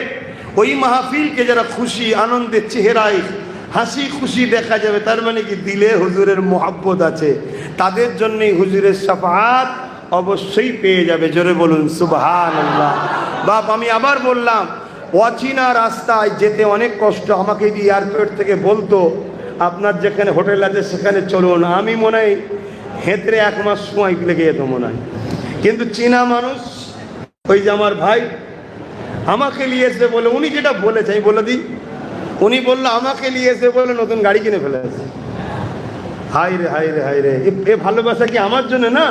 ওই মাহফিলকে যারা খুশি আনন্দের চেহারায় হাসি খুশি দেখা যাবে, তার মানে কি দিলে হুজুরের মোহাব্বত আছে, তাদের জন্যই হুজুরের শাফাআত অবশ্যই পেয়ে যাবে। জোরে বলুন সুবহানাল্লাহ। বাপ, আমি আবার বললাম, অচেনা রাস্তায় যেতে অনেক কষ্ট। আমাকে যদি এয়ারপোর্ট থেকে বলতো আপনার যেখানে হোটেল আছে সেখানে চলুন, আমি মনে হয় হেঁটে 1 মাস সময় লেগে যেত মনে হয়। কিন্তু চীনা মানুষ, ওই যে আমার ভাই আমাকে নিয়ে এসে বলে, উনি যেটা বলেছে আমি বলে দিই, উনি বললো আমাকে নিয়ে এসে বলে নতুন গাড়ি কিনে ফেলেছে। হাই রে হাই রে হাই রে, এ ভালোবাসা কি আমার জন্য না,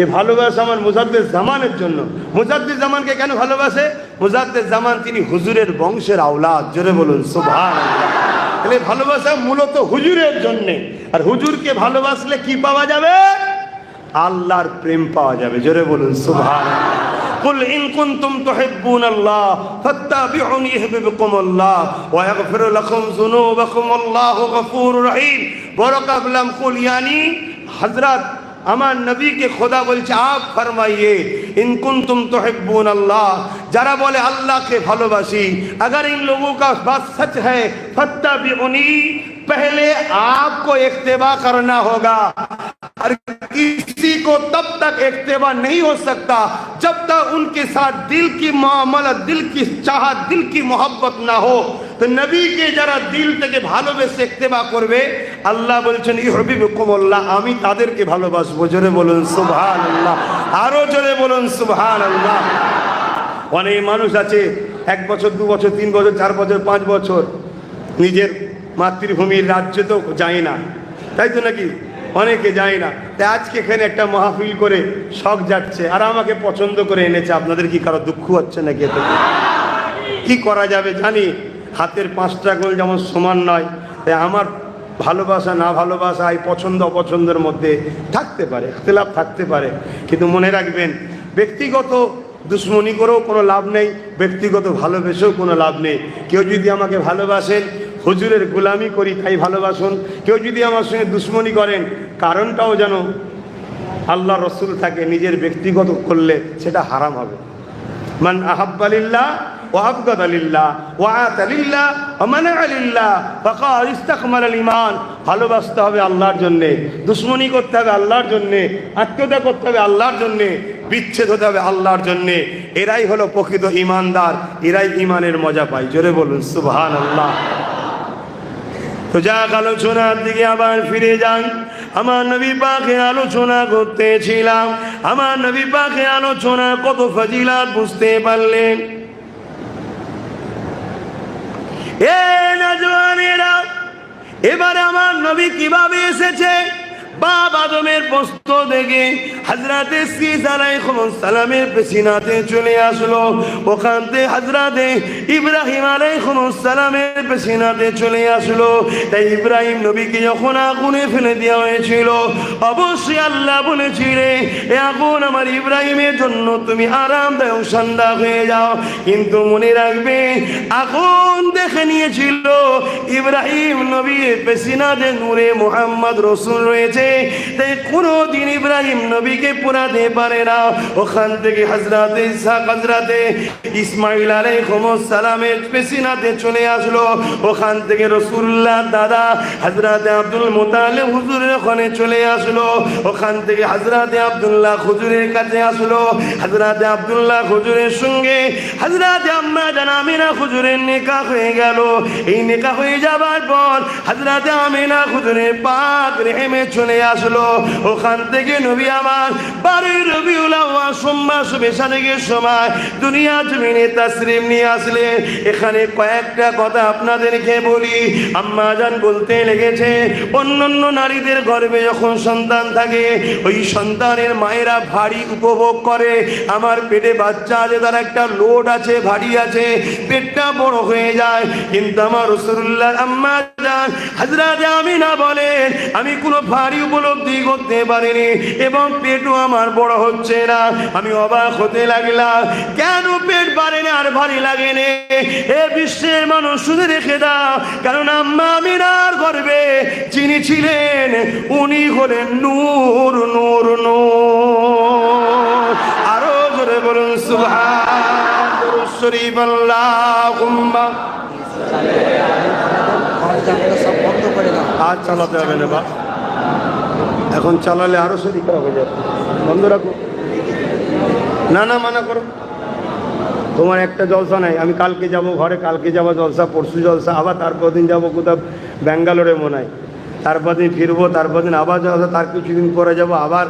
এ ভালোবাসা আমার মুজাদ্দেদ জামানের জন্য। মুজাদ্দেদ জামানকে কেন ভালোবাসে? মুজাদ্দেদ জামান তিনি হুজুরের বংশের আওলাদ। জোরে বলুন সুবহানাল্লাহ। তাহলে ভালোবাসা মূলত হুজুরের জন্যে। আর হুজুরকে ভালোবাসলে কি পাওয়া যাবে? আল্লাহর প্রেম পাওয়া যাবে। জোরে বলুন সুবহানাল্লাহ। কুল ইন কুনতুম তুহিব্বুনাল্লাহ ফাত্তাবিউনি ইউহিব্বুকুমুল্লাহ ওয়া ইয়াগফির লাকুম যুনুবাকুম আল্লাহু গফুরুর রহিম। বরকা বললাম কুল, यानी হযরত আমার নবীকে খোদা বলছে আপ ফরমাইয়ে ইন কুনতুম তুহিব্বুনাল্লাহ, যারা বলে আল্লাহকে ভালোবাসি, अगर इन लोगों का बात सच है फत्ताबिउनी, पहले आपको इत्तिबा करना होगा। और किसी को तब तक इत्तिबा नहीं हो सकता जब तक उनके साथ दिल की मामला, दिल की चाहत, दिल की मोहब्बत ना हो। तो नबी के যারা দিল থেকে ভালোবেসে ইত্তিবা করবে, আল্লাহ বলছেন ইউহিব্বুকুমুল্লাহ, আমি তাদেরকে ভালোবাসবো। জোরে বলুন সুবহানাল্লাহ, আরো জোরে বলুন সুবহানাল্লাহ। অনেক মানুষ আছে 1 বছর 2 বছর 3 বছর 4 বছর 5 বছর নিজের মাতৃভূমির রাজ্যে তো যায় না, তাই তো নাকি? অনেকে যায় না। তাই আজকে এখানে একটা মাহফিল করে শখ যাচ্ছে, আর আমাকে পছন্দ করে এনেছে। আপনাদের কি কারো দুঃখ হচ্ছে নাকি? এতে কি করা যাবে জানি, হাতের 5টা আঙুল যেমন সমান নয়, তাই আমার ভালোবাসা না ভালোবাসা, এই পছন্দ অপছন্দের মধ্যে থাকতে পারে, ইখতিলাফ থাকতে পারে। কিন্তু মনে রাখবেন, ব্যক্তিগত দুশ্মনী করেও কোনো লাভ নেই, ব্যক্তিগত ভালোবেসেও কোনো লাভ নেই। কেউ যদি আমাকে ভালোবাসেন, হুজুরের গোলামি করি তাই ভালোবাসুন। কেউ যদি আমার সঙ্গে দুশ্মনী করেন, কারণটাও যেন আল্লাহ রসুল থাকে, নিজের ব্যক্তিগত করলে সেটা হারাম হবে। মান আহাব্বা লিল্লাহ ওয়া আবগাদা লিল্লাহ ওয়া আতা লিল্লাহ ওয়া মানাআ লিল্লাহ ফাকাদ ইসতাকমালাল ঈমান। ভালোবাসতে হবে আল্লাহর জন্যে, দুশ্মনী করতে হবে আল্লাহর জন্যে, আত্মীয়তা করতে হবে আল্লাহর জন্যে, বিচ্ছেদ হতে হবে আল্লাহর জন্যে। এরাই হলো প্রকৃত ঈমানদার, এরাই ঈমানের মজা পায়। জোরে বলুন সুবহানাল্লাহ। তো যাক, আলোচনার দিকে আবার ফিরে যান। আমার নবী পাকের আলোচনা করতেছিলাম, আমার নবী পাকের আলোচনা কত ফজিলাত বুঝতে পারলেন? এ নওজওয়ানেরা, এবারে আমার নবী কিভাবে এসেছে? বাপ আদমের প্রস্ত দেখে হযরতে ঈসা আলাইহিস সালামের পেছনাতে চলে আসলো, ওখান থেকে হযরতে ইব্রাহিম আলাইহিস সালামের পেছনাতে চলে আসলো। তাই ইব্রাহিম নবীকে যখন আগুনে ফেলে দেওয়া হয়েছিল, অবশ্যই আল্লাহ বলেছিলেন এ আগুন আমার ইব্রাহিমের জন্য তুমি আরামদায়ক ঠান্ডা হয়ে যাও। কিন্তু মনে রাখবে, আগুন দেখে নিয়েছিল ইব্রাহিম নবীর পেছনাতে নূরে মুহাম্মদ রাসূল রয়েছে, তাই কোনদিন ইব্রাহিম নবীকে পোড়াতে পারে না। ওখান থেকে হযরতে ইসহাক, হযরতে ইসমাঈল আলাইহিস সালামের পেছনাতে চলে আসলো। ওখান থেকে রাসূলুল্লাহ দাদা হযরতে আব্দুল মুতালিব হুজুরের ওখানে চলে আসলো। ওখান থেকে হযরতে আব্দুল্লাহ হুজুরের কাছে আসলো। হযরতে আব্দুল্লাহ হুজুরের সঙ্গে হযরতে আম্মা জান আমিনা হুজুরের নিকাহ হয়ে হয়ে গেল। এই নেকা হয়ে যাবার পর হযরত আমিনা খুদরে পাক রেহেমে চলে আসলো। ওখান থেকে নবী আমার 12 রবিউল আউয়াল সোমবার বেশারেকের সময় দুনিয়া জমিনে তাশরীফ নিয়ে আসলেন। এখানে কয়েকটা কথা আপনাদেরকে বলি। আম্মা জান বলতে লেগেছে, অন্যান্য নারীদের গর্ভে যখন সন্তান থাকে ওই সন্তানের মায়েরা ভারী উপভোগ করে। আমার পেটে বাচ্চা আছে, তার একটা লোড আছে, ভারী আছে, পেটটা বড় হয়ে যায়। কিন্তু আমার রাসূলুল্লাহ আম্মা জান হযরত আমিনা বলেন, আমি কোনো ভারী উপলব্ধি করতে পারিনি এবং পেটও আমার বড় হচ্ছে না। আমি অবাক হতে লাগলাম, কেন পেট বাড়ে না আর ভারী লাগে না? এ বিশ্বের মানুষ শুনে রেখে দাও, কারণ আম্মা আমিনার গর্ভে যিনি ছিলেন উনি হলেন নূর নূর নূর। আরো জোরে বলুন সুবহান শরীফ আল্লাহুম্মা। আজ চালাতে হবে না বা, এখন চালালে আরো শরীর খারাপ হয়ে যাবে। বন্ধ রাখো, না না মানা করো। তোমার একটা জলসা নাই, আমি কালকে যাব ঘরে, কালকে যাবো জলসা, পরশু জলসা, আবার তারপর দিন যাবো কোথাও ব্যাঙ্গালোরে মনে হয়, তারপর দিন ফিরবো, তারপর দিন আবার জলসা, তার কিছুদিন পরে যাব আবার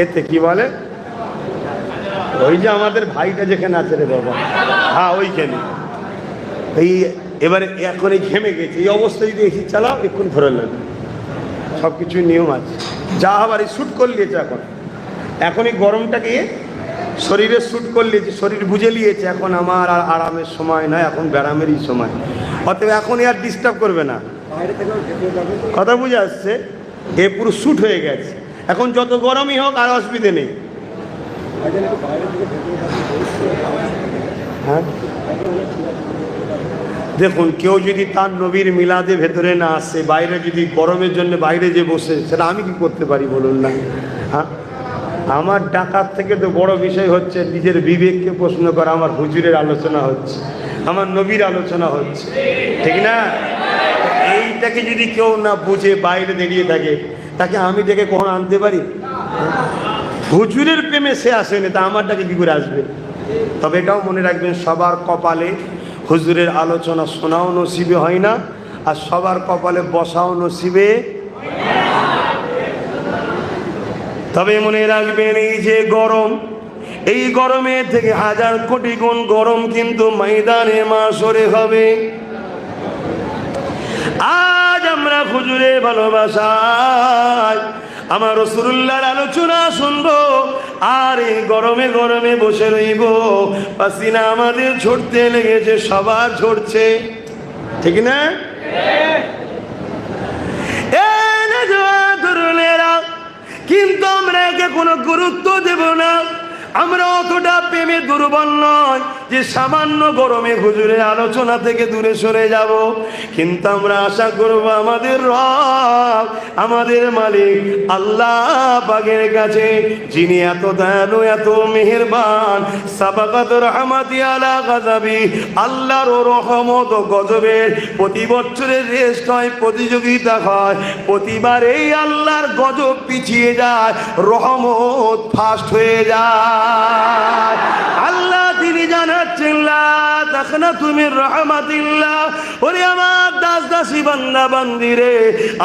এতে কি বলে ওই যে আমাদের ভাইটা যেখানে আছে রে বাবা, হ্যাঁ ওইখানে। এই এবারে এখন এই ঘেমে গেছে, এই অবস্থায় যদি এসি চালাও এক্ষুন ধরে নেবে। সব কিছুর নিয়ম আছে, যা আবার এই শ্যুট করে নিয়েছে এখন এই গরমটাকে শরীরে শ্যুট করে নিয়েছে, শরীর বুঝে নিয়েছে এখন আমার আর আরামের সময় নয়, এখন ব্যারামেরই সময়। অতএব এখন আর ডিস্টার্ব করবে না, কথা বুঝে আসছে? এ পুরো শ্যুট হয়ে গেছে, এখন যত গরমই হোক আর অসুবিধে নেই। হ্যাঁ দেখুন, কেউ যদি তার নবীর মিলাদে ভেতরে না আসে, বাইরে যদি গরমের জন্য বাইরে যে বসে, সেটা আমি কি করতে পারি বলুন না? হ্যাঁ, আমার ডাকার থেকে তো বড় বিষয় হচ্ছে নিজের বিবেককে প্রশ্ন করা। আমার হুজুরের আলোচনা হচ্ছে, আমার নবীর আলোচনা হচ্ছে, ঠিক না? এইটাকে যদি কেউ না বুঝে বাইরে দাঁড়িয়ে থাকে, তাকে আমি ডেকে কখনো আনতে পারি? হুজুরের প্রেমে সে আসেনি, তা আমারটাকে কি করে আসবে? তবে এটাও মনে রাখবেন, সবার কপালে হুজুরের আলোচনা শোনাও নসিবে হয় না, আর সবার কপালে বসাও নসিবে। তবে মনে রাখবেন, এই যে গরম, এই গরমের থেকে 1000 কোটি গুণ গরম কিন্তু ময়দানে মাশরে হবে। আজ আমরা হুজুরের ভালোবাসায় আমার রাসূলুল্লাহর আলোচনা শুনবো, আর এই গরমে গরমে বসে রইব। পাসিনা আমাদের ঝরতে লেগেছে, সবার ঝরছে, ঠিক না? কিন্তু আমরা একে কোনো গুরুত্ব দেব না। আমরা অতটা প্রেমে দুর্বল নয় যে সামান্য গরমে হুজুরের আলোচনা থেকে দূরে সরে যাব। কিন্তু আমরা আশা করব আমাদের রব, আমাদের মালিক আল্লাহ পাকের কাছে, যিনি এত দয়ালু, এত মেহেরবান, সাবাকাত রহমাতি আলা গাযাবি, আল্লাহর রহমত ও গজবের প্রতি বছরের রেস্ট হয়, প্রতিযোগিতা হয়, প্রতিবার এই আল্লাহর গজব পিছিয়ে যায়, রহমত ফাস্ট হয়ে যায়। আল্লাহ তিনি জানাচ্ছেন, লা তাকনাতু মির রাহমাতিল্লাহ, ওরে আমার দাস দাসী বান্দা বান্দি রে,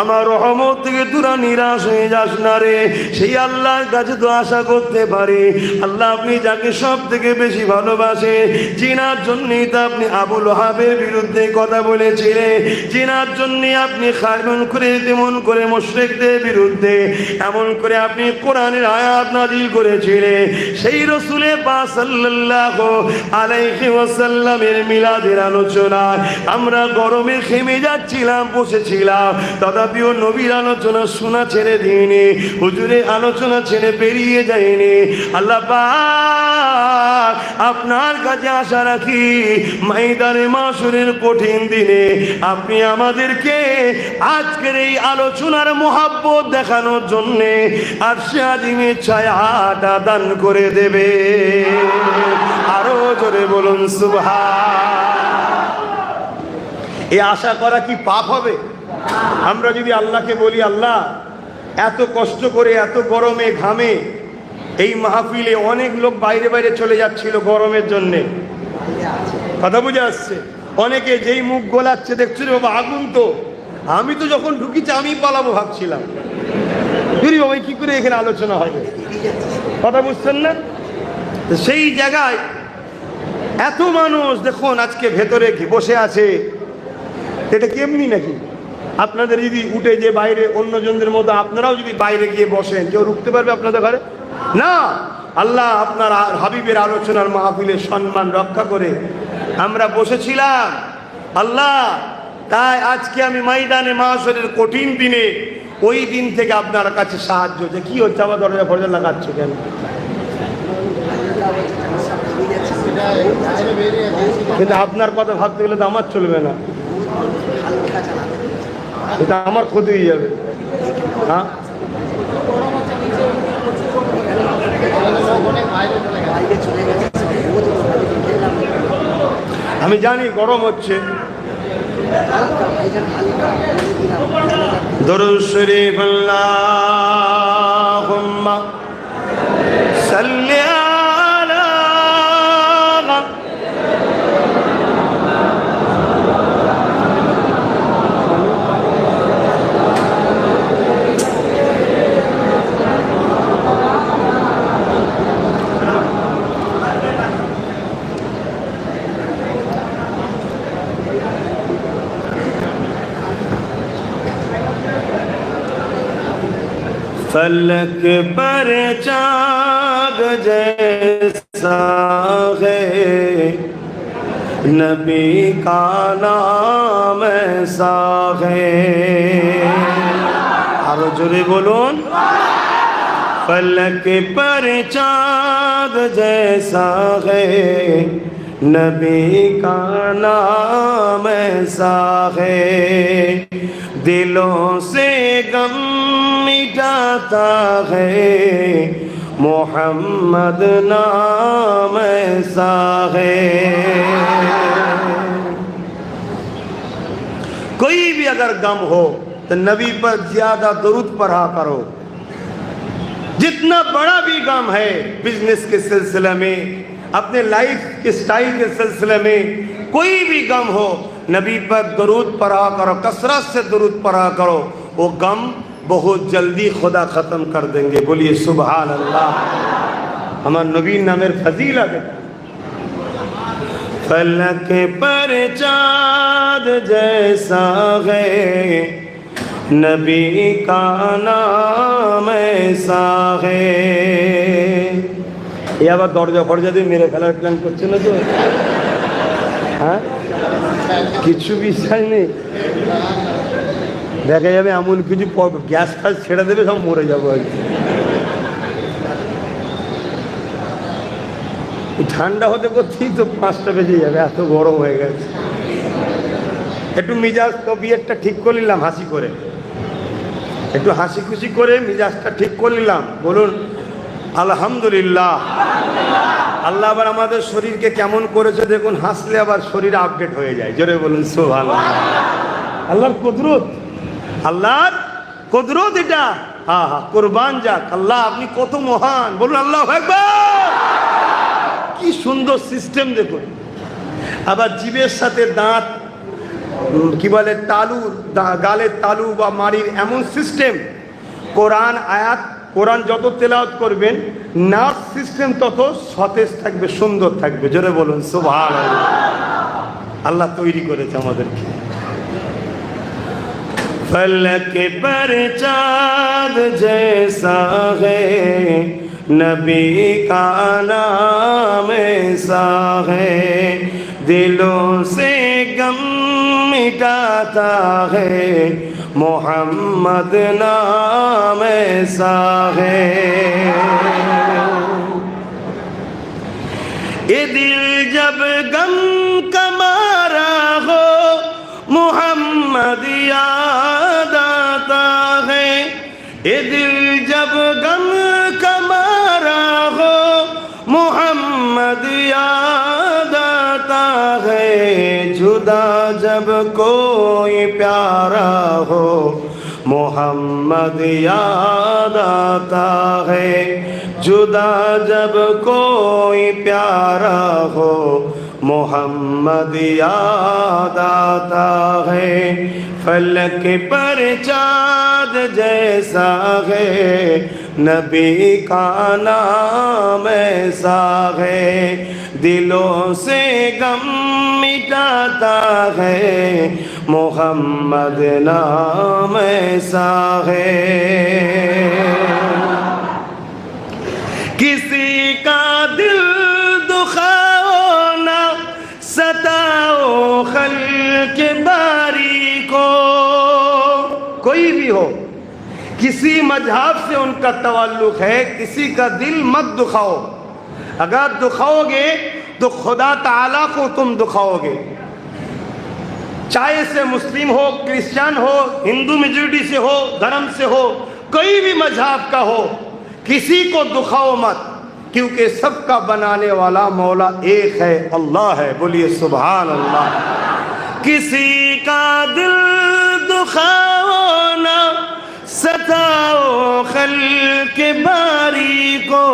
আমার রহমত থেকে তোরা নিরাশ হয়ে যাস না রে। সেই আল্লাহর কাছে তো আশা করতে পারি, আল্লাহ আপনি যাকে সব থেকে বেশি ভালোবাসে, জিনার জন্যই তো আপনি আবুল ওহাবের বিরুদ্ধে কথা বলেছিলেন, জিনার জন্যই আপনি খারমন করে তেমন করে মুশরিকদের বিরুদ্ধে এমন করে আপনি কোরআনের আয়াত নাযিল করেছিলেন। সেই রাসূলে পাক সাল্লাল্লাহু আলাইহি ওয়াসাল্লামের মিলাদের আলোচনায় আমরা গরমে ঘেমে যাচ্ছিলাম, বসেছিলাম, তথাপিও নবীর আলোচনা শোনা ছেড়ে দিইনি, হুজুরের আলোচনা ছেড়ে বেরিয়ে যায়নি। আল্লাহ পাক আপনার কাছে আশা রাখি, ময়দানে মাশরের কঠিন দিনে আপনি আমাদেরকে আজকের এই আলোচনার মহব্বত দেখানোর জন্যে আরশে আজিমের ছায়াটা দান করে দেবে। আরো জোরে বলুন সুবহান। এই আশা করা কি পাপ হবে? আমরা যদি আল্লাহকে বলি, আল্লাহ এত কষ্ট করে এত গরমে ঘামে এই মাহফিলে অনেক লোক বাইরে বাইরে চলে যাচ্ছিল গরমের জন্যে, কথা বুঝে আসছে, অনেকে যেই মুখ গোলাচ্ছে, দেখছো রে বাবা আগুন তো, আমি তো যখন ঢুকিছি আমি পালাবো ভাবছিলাম। বাবা কি করে এখানে আলোচনা হবে, কথা বুঝছেন না? তো সেই জায়গায় এত মানুষ দেখুন আজকে ভেতরে বসে আছে, এটা কেমনি নাকি? আপনাদের যদি উঠে যে বাইরে অন্যজনদের মতো আপনারাও যদি বাইরে গিয়ে বসেন, কেউ রুখতে পারবে আপনাদের ঘরে? না। আল্লাহ আপনার হাবিবের আলোচনার মাহফিলের সম্মান রক্ষা করে আমরা বসেছিলাম আল্লাহ। তাই আজকে আমি ময়দানে মাহশরের কঠিন দিনে ওই দিন থেকে আপনার কাছে সাহায্য, যে কি হচ্ছে আমার দরজা ফরজা লাগাচ্ছে কেন? কিন্তু আপনার কথা ভাবতে গেলে তো আমার চলবে না, এটা আমার ক্ষতি হয়ে যাবে। হ্যাঁ, আমি জানি গরম হচ্ছে। দরুদ শরীফ আল্লাহুম্মা সাল্লি আলা। फलक पर चाँद जैसा है, नबी का नाम ऐसा है। आरो जोरे बोलून। फलक पर चाँद जैसा है, नबी का नाम ऐसा है। दिलों से गम मिटाता है, मोहम्मद नाम ऐसा है। कोई भी अगर गम हो तो नबी पर ज्यादा दुरूद पढ़ा करो। जितना बड़ा भी गम है, बिजनेस के सिलसिले में, अपने लाइफ के स्टाइल के सिलसिले में, कोई भी गम हो, नबी पर दुरूद पढ़ा करो, कसरत से दुरूद पढ़ा करो। वो गम बहुत जल्दी खुदा ख़त्म कर देंगे। बोलिए सुभान अल्लाह। हमारे नबी नामेर फजीलत है। फलक पर चाँद जैसा है, नबी का नाम ऐसा है। ये আবার দরজা ফরজা দিয়ে মেরে ফেলার প্ল্যান করছে না তো? হ্যাঁ, কিছু বিশ্বাস নেই। দেখা যাবে এমন কিছু গ্যাস ফ্যাস ছেড়ে দেবে, সব মরে যাবো আর কি। ঠান্ডা হতে করতেই তো 5টা বেজে যাবে, এত গরম হয়ে গেছে। একটু মিজাজ তবিয়তটা ঠিক করে নিলাম হাসি করে, একটু হাসি খুশি করে মিজাজটা ঠিক করে নিলাম। বলুন আলহামদুলিল্লাহ। আল্লাহ আবার আমাদের শরীরকে কেমন করেছে দেখুন, হাসলে আবার শরীর আপডেট হয়ে যায়। জোরে বলুন সুবহানাল্লাহ। আল্লাহর কুদরত, আল্লাহর কুদরত এটা। হ্যাঁ হ্যাঁ, কুরবান যাক আল্লাহ, আপনি কত মহান। বলুন আল্লাহু আকবার। কি সুন্দর সিস্টেম দেখুন। আবার জিভের সাথে দাঁত, কি বলে তালু, গালের তালু বা মাড়ির এমন সিস্টেম। কোরআন আয়াত, কোরআন যত তেলাওয়াত করবেন, নার্ভ সিস্টেম তত সতেজ থাকবে, সুন্দর থাকবে। জোরে বলুন সুবহানাল্লাহ। আল্লাহ তৈরি করেছে আমাদেরকে। फलक पर चाँद जैसा है, नबी का नाम ऐसा है। दिलों से गम मिटाता है, मोहम्मद नाम ऐसा है। ये दिल जब गम का मारा हो, मोहम्मद याद आता है। ये दिल जब गम का मारा हो, मोहम्मद याद आता है। जुदा जब कोई प्यारा हो, मोहम्मद याद आता है। जुदा जब कोई प्यारा हो, मोहम्मद याद आता है, फलक पर चाँद जैसा है, नबी का नाम ऐसा है, दिलों से गम मिटाता है, मोहम्मद नाम ऐसा है। किसी का दिल दुखाओ ना सताओ खल्क बारी को, कोई भी हो, किसी मजहब से उनका तवल्लुक है, किसी का दिल मत दुखाओ। अगर दुखाओगे तो खुदा ताला को तुम दुखाओगे। चाहे से मुस्लिम हो, क्रिश्चियन हो, हिंदू मेजॉरिटी से हो, धर्म से हो, कोई भी मजहब का हो, किसी को दुखाओ मत, क्योंकि सबका बनाने वाला मौला एक है, अल्लाह है। बोलिए सुभान अल्लाह। किसी का दिल दुखाओ ना सताओ खल्क बारी को,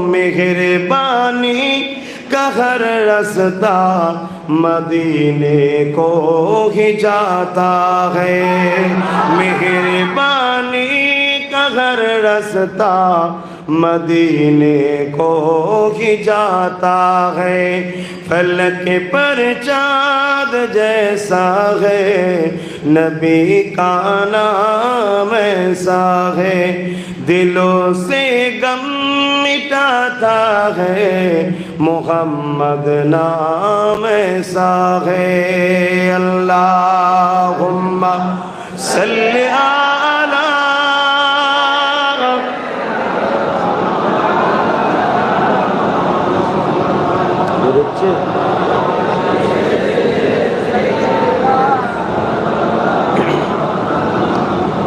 मेहरबानी का हर रास्ता मदीने को ही जाता है, मेहरबानी का हर रास्ता मदीने को ही जाता है, फलक पर चाँद जैसा है, नबी का नाम ऐसा है, दिलों से गम मिटाता है, मोहम्मद नाम ऐसा है। अल्लाहुम्मा सल्ली अला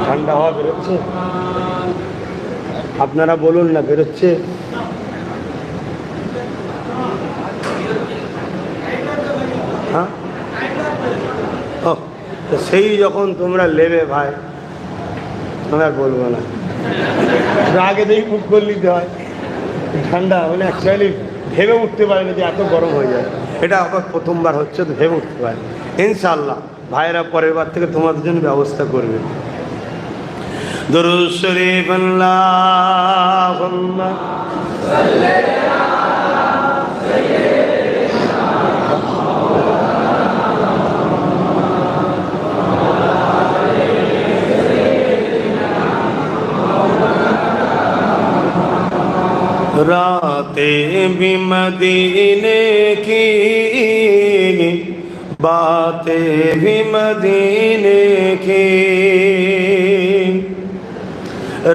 ঠান্ডা হওয়া বেরোচ্ছে, আপনারা বলুন না বেরোচ্ছে? হ্যাঁ, ও তো সেই যখন তোমরা নেবে ভাই, তোমরা বলবো না, আগে দেখি মুখ করে নিতে হয়। ঠান্ডা মানে অ্যাকচুয়ালি ভেবে উঠতে পারে না যে এত গরম হয়ে যায়। এটা আবার প্রথমবার হচ্ছে তো ভেবে উঠতে পারে। ইনশাআল্লাহ ভাইরা পরের বার থেকে তোমাদের জন্য ব্যবস্থা করবে। দুরূদ শরীফ আল্লাহুম্মা সাল্লি আলা रातें भी मदीने की, बातें भी मदीने की,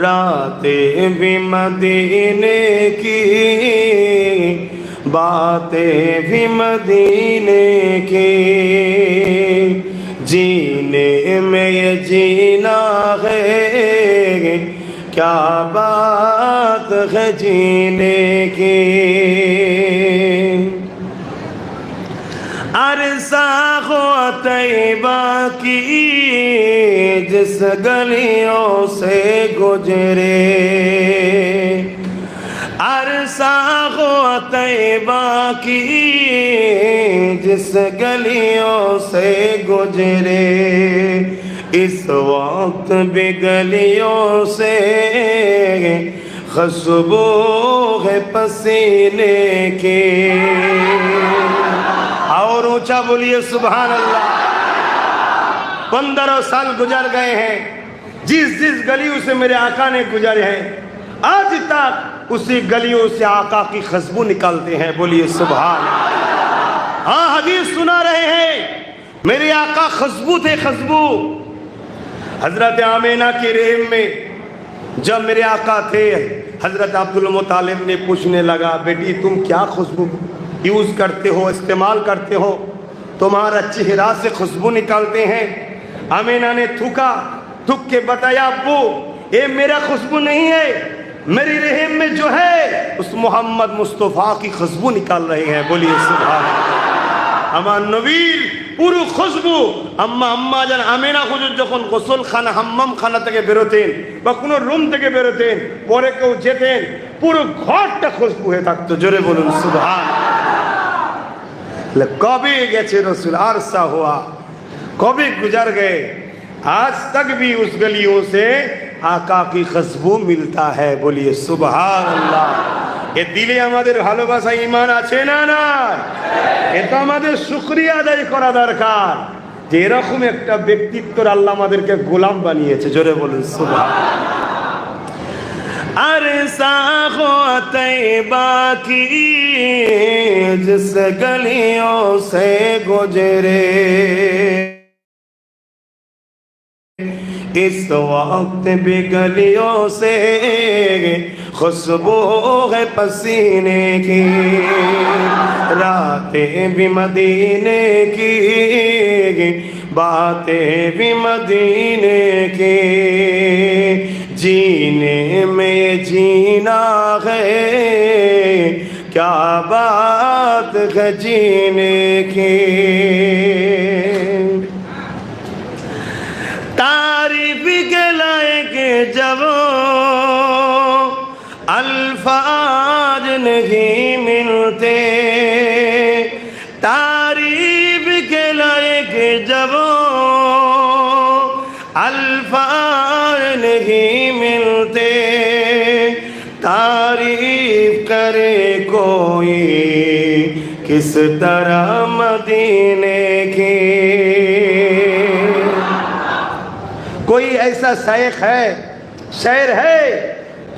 रातें भी मदीने की, बातें भी मदीने की, जीने में ये जीना है, क्या बात है जीने की। अरसा हो तैबा की जिस गलियों से गुजरे, अरसा हो तैबा की जिस गलियों से गुजरे, इस वक्त भी गलियों से खुशबू है पसीने की। और ऊंचा बोलिए सुभान अल्लाह। 15 साल गुजर गए हैं, जिस जिस गलियों से मेरे आका ने गुजरे हैं, आज तक उसी गलियों से आका की खुशबू निकलते हैं। बोलिए सुभान। हाँ, हदीस सुना रहे हैं, मेरे आका खुशबू थे, खुशबू। हजरत आमीना की रेहम में जब मेरे आका थे, हजरत अब्दुल मुतालिब ने पूछने लगा, बेटी तुम क्या खुशबू यूज़ करते हो, इस्तेमाल करते हो, तुम्हारा चेहरा से खुशबू निकालते हैं। आमीना ने थूका, थूक के बताया, अब्बू ये मेरा खुशबू नहीं है, मेरी रहम में जो है उस मोहम्मद मुस्तफ़ा की खुशबू निकाल रहे हैं। बोलिए सुभान। আমার নবীর পুরো খুশবু আম্মা জান আমিনা হুজুর যখন গোসলখানা হাম্মাম খানা থেকে বেরোতেন বা কোনো রুম থেকে বেরোতেন, পরে কেউ যেতেন, পুরো ঘরটা খুশবু হয়ে থাকতো। জোরে বলুন সুবহান। कभी गए रसूल अरसा हुआ, कभी गुजर गए, आज तक भी उस गलियों से आका की खुशबू मिलता है। बोलिए सुभान अल्लाह। ये दिले हमारे ভালোবাসা ঈমান আছে না না? এটা আমাদের শুকরিয়া আদায় করা দরকার যে এরকম একটা ব্যক্তিত্বর আল্লাহ আমাদেরকে গোলাম বানিয়েছে। জোরে বলুন সুবহানাল্লাহ। अरसा हो तैबा की जिस गलियों से गुजरे, इस वक्त भी गलियों से खुशबू है पसीने की, रातें भी मदीने की, बातें भी मदीने की, जीने में जीना है क्या बात है जीने की। तारीफ के लायक जब अल्फाज नहीं मिलते, तारीफ के लायक जब अल्फाज नहीं मिलते, तारीफ करे कोई किस तरह मदीने की। कोई ऐसा शेख है, शायर है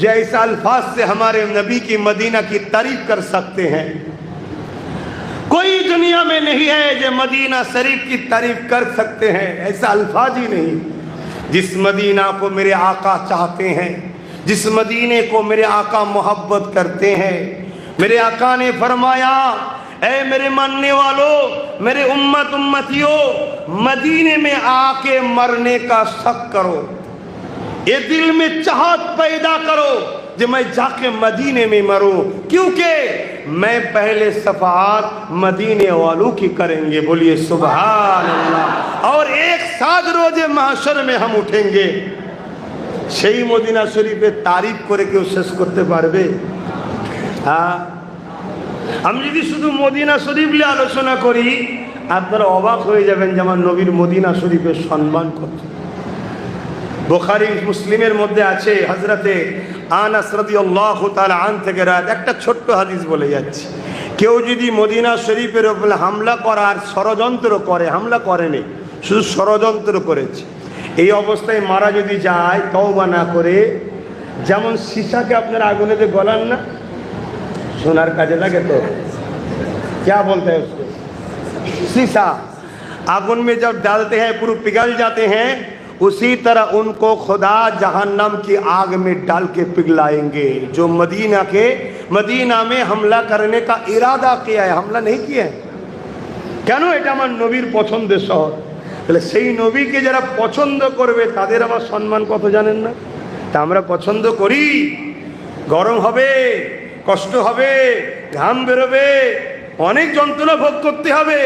जो ऐसा अल्फाज से हमारे नबी की मदीना की तारीफ कर सकते हैं? कोई दुनिया में नहीं है जो मदीना शरीफ की तारीफ कर सकते हैं। ऐसा अल्फाज ही नहीं। जिस मदीना को मेरे आका चाहते हैं, जिस मदीने को मेरे आका मोहब्बत करते हैं, मेरे आका ने फरमाया ऐ मेरे मानने वालों, मेरे उम्मत उम्मतियों, मदीने में आके मरने का शक करो, ये दिल में चाहत पैदा करो कि मैं जाके मदीने में मरूं, क्योंकि मैं पहले सफात मदीने वालों की करेंगे। बोलिए सुभान अल्लाह। और एक साथ रोजे महशर में हम उठेंगे। সেই মদিনা শরীফের তারিফ করে কেউ শেষ করতে পারবে? হ্যাঁ, আমি যদি শুধু মদিনা শরীফ নিয়ে আলোচনা করি আপনারা অবাক হয়ে যাবেন যে আমার নবীর মদিনা শরীফের সম্মান কত। বুখারী মুসলিমের মধ্যে আছে হযরতে আনাস রাদিয়াল্লাহু তাআলা আন থেকে রাত একটা ছোট্ট হাদিস বলে যাচ্ছে। কেউ যদি মদিনা শরীফের উপরে হামলা করার ষড়যন্ত্র করে, হামলা করেনি, শুধু ষড়যন্ত্র করেছে, এই অবস্থায় মারা যদি যায় তওবা না করে, যেমন সীসাকে আপনারা আগুনেতে গলান না, সোনার কাজে লাগে তো क्या बोलते हैं उसको, शीशा आগুন में जब डालते हैं पूरा पिघल जाते हैं, उसी तरह उनको खुदा जहन्नम की आग में डाल के पिघलाएंगे। जो मदीना में हमला करने का इरादा किया है, हमला नहीं किया है। কেন? এটা আমার নবীর পছন্দের শহর। তাহলে সেই নবীকে যারা পছন্দ করবে তাদের আমার সম্মান কত জানেন না? তা আমরা পছন্দ করি, গরম হবে, কষ্ট হবে, ঘাম বেরোবে, অনেক যন্ত্রণা ভোগ করতে হবে,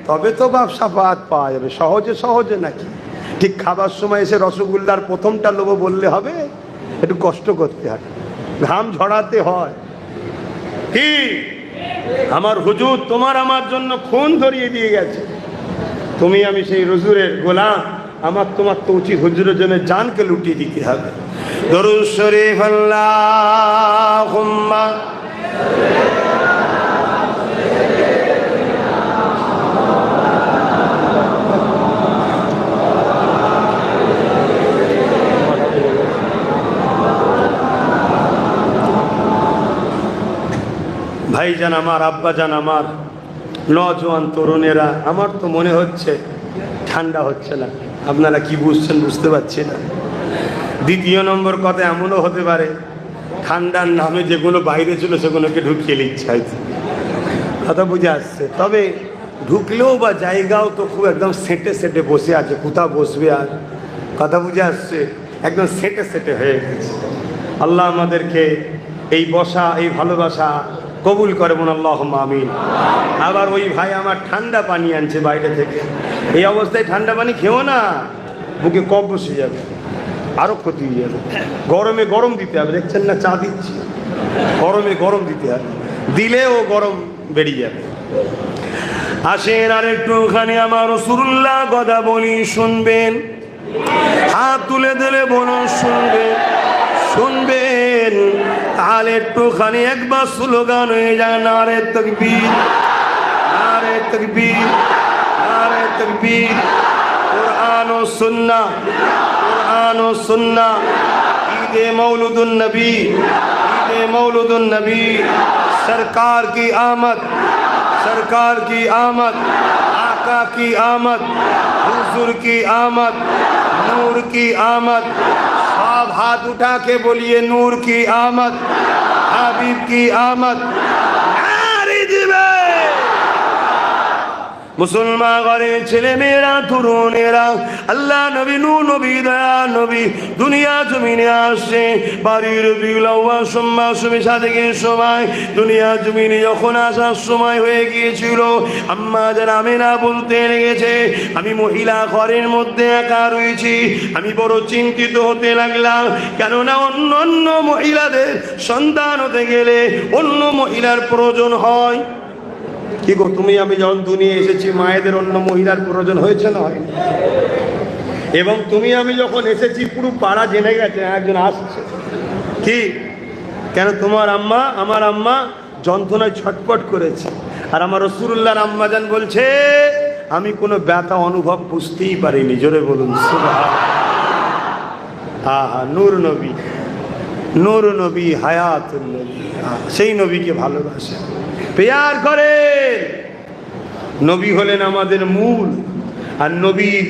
তবে তো ব্যবসা পাওয়া যাবে। সহজে সহজে নাকি? ঠিক খাবার সময় এসে রসগোল্লার প্রথমটা লোভো বললে হবে? একটু কষ্ট করতে হয়, ঘাম ঝরাতে হয়। কি আমার হুজুর তোমার আমার জন্য খুন ধরিয়ে দিয়ে গেছে, তুমি আমি সেই হুজুরের গোলাম, আমার তোমার তো উচিত হুজুরের জন্য জানকে লুটিয়ে দিতে হবে। দরুদ শরীফ আল্লাহুম্মা ভাইজান আমার, আব্বাজান আমার, নজওয়ান তরুণেরা, আমার তো মনে হচ্ছে ঠান্ডা হচ্ছে না। আপনারা কি বুঝছেন বুঝতে পারছি না। দ্বিতীয় নম্বর কথা এমনও হতে পারে ঠান্ডার নামে যেগুলো বাইরে ছিল সেগুলোকে ঢুকিয়ে নিচ্ছে হয়তো, কথা বুঝে আসছে। তবে ঢুকলেও বা জায়গাও তো খুব একদম সেটে সেটে বসে আছে, কোথাও বসবে আর, কথা বুঝে আসছে, একদম সেটে সেটে হয়ে গেছে। আল্লাহ আমাদেরকে এই বসা, এই ভালোবাসা কবুল করে বলুন আল্লাহুম্মা আমিন। আবার ওই ভাই আমার ঠান্ডা পানি আনছে বাইরে থেকে, এই অবস্থায় ঠান্ডা পানি খেও না, বুকে কফ বসে যাবে, আরও ক্ষতি হয়ে যাবে। গরমে গরম দিতে হবে, দেখছেন না চা দিচ্ছি, গরমে গরম দিতে হবে, দিলেও গরম বেরিয়ে যাবে। আসেন আর একটুখানি আমার রাসূলুল্লাহ কথা বলি, শুনবেন? হাত তুলে দিলে বলুন শুনবেন, শুনবেন। তাহলে একটুখানি একবার স্লোগান হয়ে যায়, নারে তাকবীর, নারে তাকবীর, নারে তাকবীর। কুরআন ও সুন্নাহ, কুরআন ও সুন্নাহ। ঈদে মৌলুদুন নবী, ঈদে মৌলুদুন নবী। सरकार की आमद, सरकार की आमद, आका की आमद, हुजूर की आमद, नूर की आमद। सब हाथ उठा के बोलिए नूर की आमद, हबीब की आमद। नारे दिवे मुसलमान घरे ছেলে মেয়েরা তরুণেরা, আল্লাহ নবী নূর নবী দয়া নবী দুনিয়া জমিনে আসে। বাড়ির রবিউল আউয়াল সোমবার শুভেচ্ছা থেকে সময় দুনিয়া জমিনে যখন আসার সময় হয়ে গিয়েছিল, আম্মা যারা আমেনা বলতে লেগেছে, আমি মহিলা ঘরের মধ্যে একা রয়েছি। আমি বড় চিন্তিত হতে লাগলাম, কেননা অন্য অন্য মহিলাদের সন্তান হতে গেলে অন্য মহিলার প্রয়োজন হয়। কি গো, তুমি আমি যখন দুনিয়া এসেছি মায়েদের অন্য মহিলার প্রয়োজন হয়েছে না হয়? এবং তুমি আমি যখন এসেছি পুরো পাড়া জেনে গেছে একজন আসছে। কি কেন? তোমার আম্মা, আমার আম্মা যন্ত্রণায় ছটপট করেছে। আর আমার রাসূলুল্লাহর আম্মাজান বলছে আমি কোনো ব্যথা অনুভব বুঝতেই পারিনি। জোরে বলুন সুবহানাল্লাহ। আহা, নূর নবী, নূর নবী, হায়াতুল নবী। সেই নবীকে ভালোবাসে, প্যার করে। নবী হলেন আমাদের মূল, আর নবীর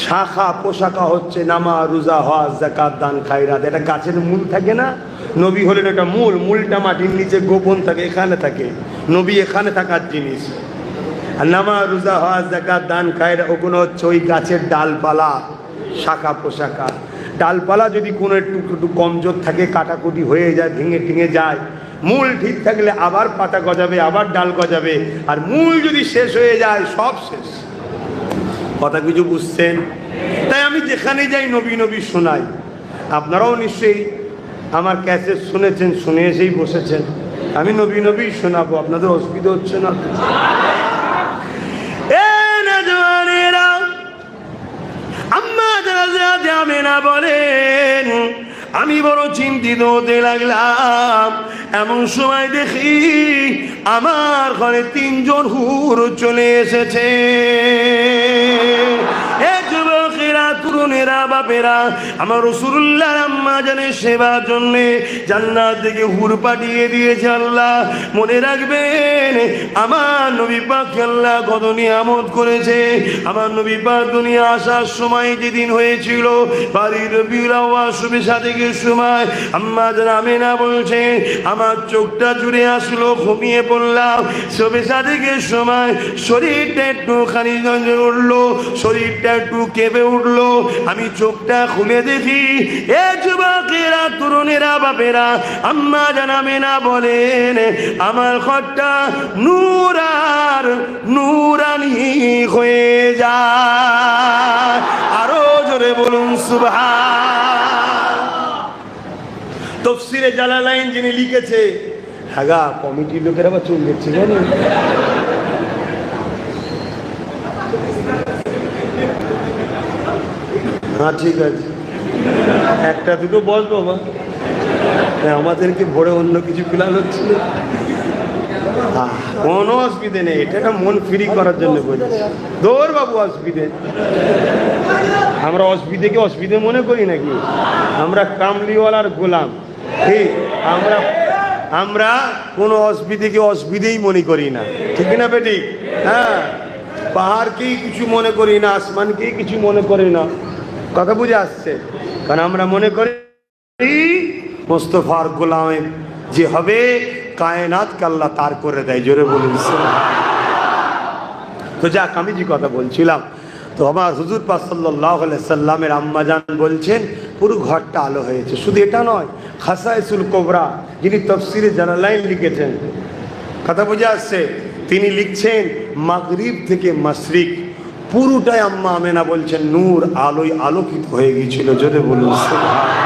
শাখা পোশাকা হচ্ছে নামাজ, রোজা, হজ, যাকাত, দান, খায়রাত। এটা গাছের মূল থাকে না? নবী হলেন এটা মূল। মূলটা মাটির নিচে গোপন থাকে, এখানে থাকে। নবী এখানে থাকার জিনিস। আর নামাজ, রোজা, হজ, যাকাত, দান, খায়রাত ওগুলো হচ্ছে ওই গাছের ডালপালা, শাখা পোশাকা। ডালপালা যদি কোনো একটু কমজোর থাকে, কাটাকুটি হয়ে যায়, ভেঙে টিঙে যায়, মূল ঠিক থাকলে আবার পাতা গজাবে, আবার ডাল গজাবে। আর মূল যদি শেষ হয়ে যায় সব শেষ। কথা কিছু বুঝছেন? তাই আমি যেখানে যাই নবী নবী শোনাই। আপনারাও নিশ্চয়ই আমার ক্যাসেট শুনেছেন, শুনে এসেই বসেছেন। আমি নবী নবী শোনাবো, আপনাদের অসুবিধা হচ্ছে না? আম্মা যারা আমেনা বলেন, আমি বড় চিন্তিত হতে লাগলাম। এমন সময় দেখি আমার ঘরে 3 জন হুর চলে এসেছে। যুবকেরা, তরুণেরা, বাপেরা, আমার রাসূলুল্লাহর আম্মা জানের সেবার জন্য জান্নাত থেকে হুর পাঠিয়ে দিয়েছে। আল্লাহ মনে রাখবেন, আমার নবী পাক আল্লাহ কত নিয়ামত করেছে। আমার নবী পাক দুনিয়া আসার সময় যেদিন হয়েছিল, বাড়ির রবিউল আউয়াল শুভেচ্ছা থেকে সময় আম্মা যারা আমেনা বলছে আমার চোখটা জুড়ে আসলো, ঘুমিয়ে পড়লাম। শুভেচ্ছা থেকে সময় শরীরটা একটুখানি উঠলো, শরীরটা একটু কেঁপে উঠলো। আমি চোখটা খুলে দেখি, এ যুবকেরা, তরুণেরা, বাপেরা, আম্মা জানা আমেনা বলেন আমার ঘরটা নূর আর নূরানি হয়ে যায়। আরো জোরে বলুন সুবহান। তাফসীরে জালালাইন যিনি লিখেছে, হাগা কমিটির লোকেরা আবার চুল দিচ্ছে জানেন? হ্যাঁ ঠিক আছে, একটা দুটো বসবো মা, আমাদেরকে ভোরে অন্য কিছু প্ল্যান হচ্ছিল। কোনো অসুবিধে নেই, এটা একটা মন ফ্রি করার জন্য বলছি। দৌড় বাবু, অসুবিধে আমরা অসুবিধেকে অসুবিধে মনে করি নাকি? আমরা কামলিওয়ালার গোলাম। ঠিক, আমরা কোনো অসুবিধেকে অসুবিধেই মনে করি না, ঠিক না বেটি? হ্যাঁ, পাহাড়কেই কিছু মনে করি না, আসমানকেই কিছু মনে করি না। কথা বুঝে আসছে? কারণ আমরা মনে করি মোস্তফার গোলামে যে হবে কায়নাতকে আল্লাহ তার করে দেয়। জোরে বলুন। তো যাক, আমি যে কথা বলছিলাম, তো আমার হুজুর পাক সাল্লাল্লাহু আলাইহি সাল্লামের আম্মাজান বলছেন পুরো ঘরটা আলো হয়েছে। শুধু এটা নয়, খাসাইসুল কুবরা যিনি তাফসীরে জালালাইন লিখেছেন, কথা বুঝে আসছে, তিনি লিখছেন মাগরিব থেকে মাশরিক পুরোটাই আম্মা আমেনা বলছেন নূর আলোয় আলোকিত হয়ে গিয়েছিল। জোরে বলুন সুবহানাল্লাহ।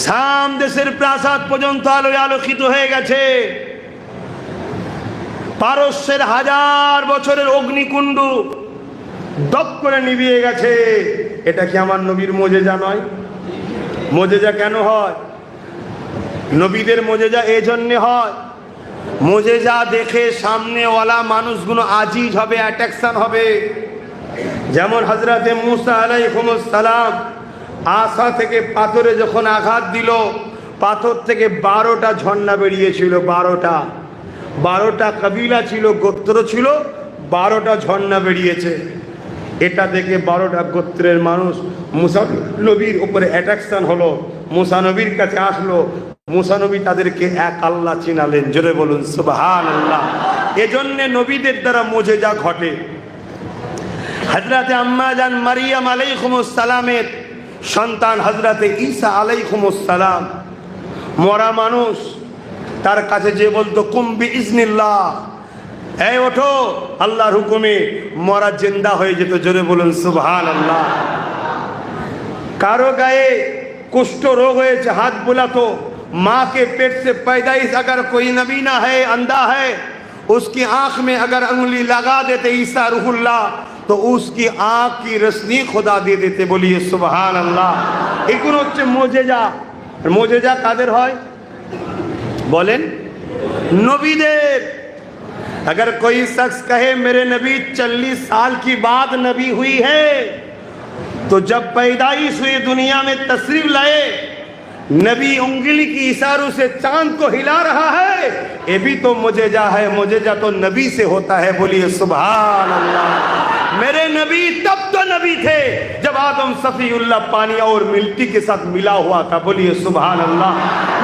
শাম দেশের প্রাসাদ পর্যন্ত আলোয় আলোকিত হয়ে গেছে। পারস্যের 1000 বছরের অগ্নিকুণ্ড দপ করে নিভিয়ে গেছে। এটা কি আমার নবীর মোজেজা নয়? মোজেজা কেন হয়? নবীদের মোজেজা এই জন্যে হয়, মোজেজা দেখে সামনেওয়ালা মানুষগুলো আজিজ হবে, অ্যাট্রাকশন হবে। যেমন হযরতে মুসা আলাইহিস সালাম আসা থেকে পাথরে যখন আঘাত দিল, পাথর থেকে 12টা ঝর্ণা বেরিয়েছিল। 12টা কবিলা ছিল, গোত্র ছিল, 12টা ঝর্ণা বেরিয়েছে। এটা দেখে 12টা গোত্রের মানুষ মুসা নবীর উপরে অ্যাট্রাকশন হলো, মুসা নবীর কাছে আসলো। মুসা নবী তাদেরকে এক আল্লাহ চিনালেন। জোরে বলুন সুবহানাল্লাহ। এজন্যে নবীদের দ্বারা মোজেজা ঘটে। হযরতে আম্মা জান মারিয়াম আলাইহিস সালামের সন্তান হযরতে ঈসা আলাইহিস সালাম, মরা মানুষ, তার কাছে যে বলতো কুম বিইজনিল্লাহ, এই ওঠো, আল্লাহর হুকুমে মরা জিন্দা হয়ে যেত। জোরে বলুন সুবহানাল্লাহ। কারো গায়ে कुष्ठ रोग है, हाथ बुला तो माँ के पेट से पैदाइश अगर कोई नबी ना है, अंधा है, उसकी आंख में अगर उंगली लगा देते ईसा रूहुल्लाह, तो उसकी आंख की रोशनी खुदा दे देते। बोलिए सुबहान अल्लाह। এগুলো হচ্ছে মোজেজা। মোজেজা কাদের হয় বলেন? নবীদের। अगर कोई शख्स कहे मेरे नबी 40 साल की बाद नबी हुई है, तो जब पैदाइश हुई दुनिया में तशरीफ लाए, नबी उंगली की इशारों से चांद को हिला रहा है, ये भी तो मुजेजा है। मुजेजा तो नबी से होता है। बोलिए सुभान अल्लाह। मेरे नबी तब तो नबी थे जब आदम सफीउल्लाह पानी और मिट्टी के साथ मिला हुआ था। बोलिए सुभान अल्लाह।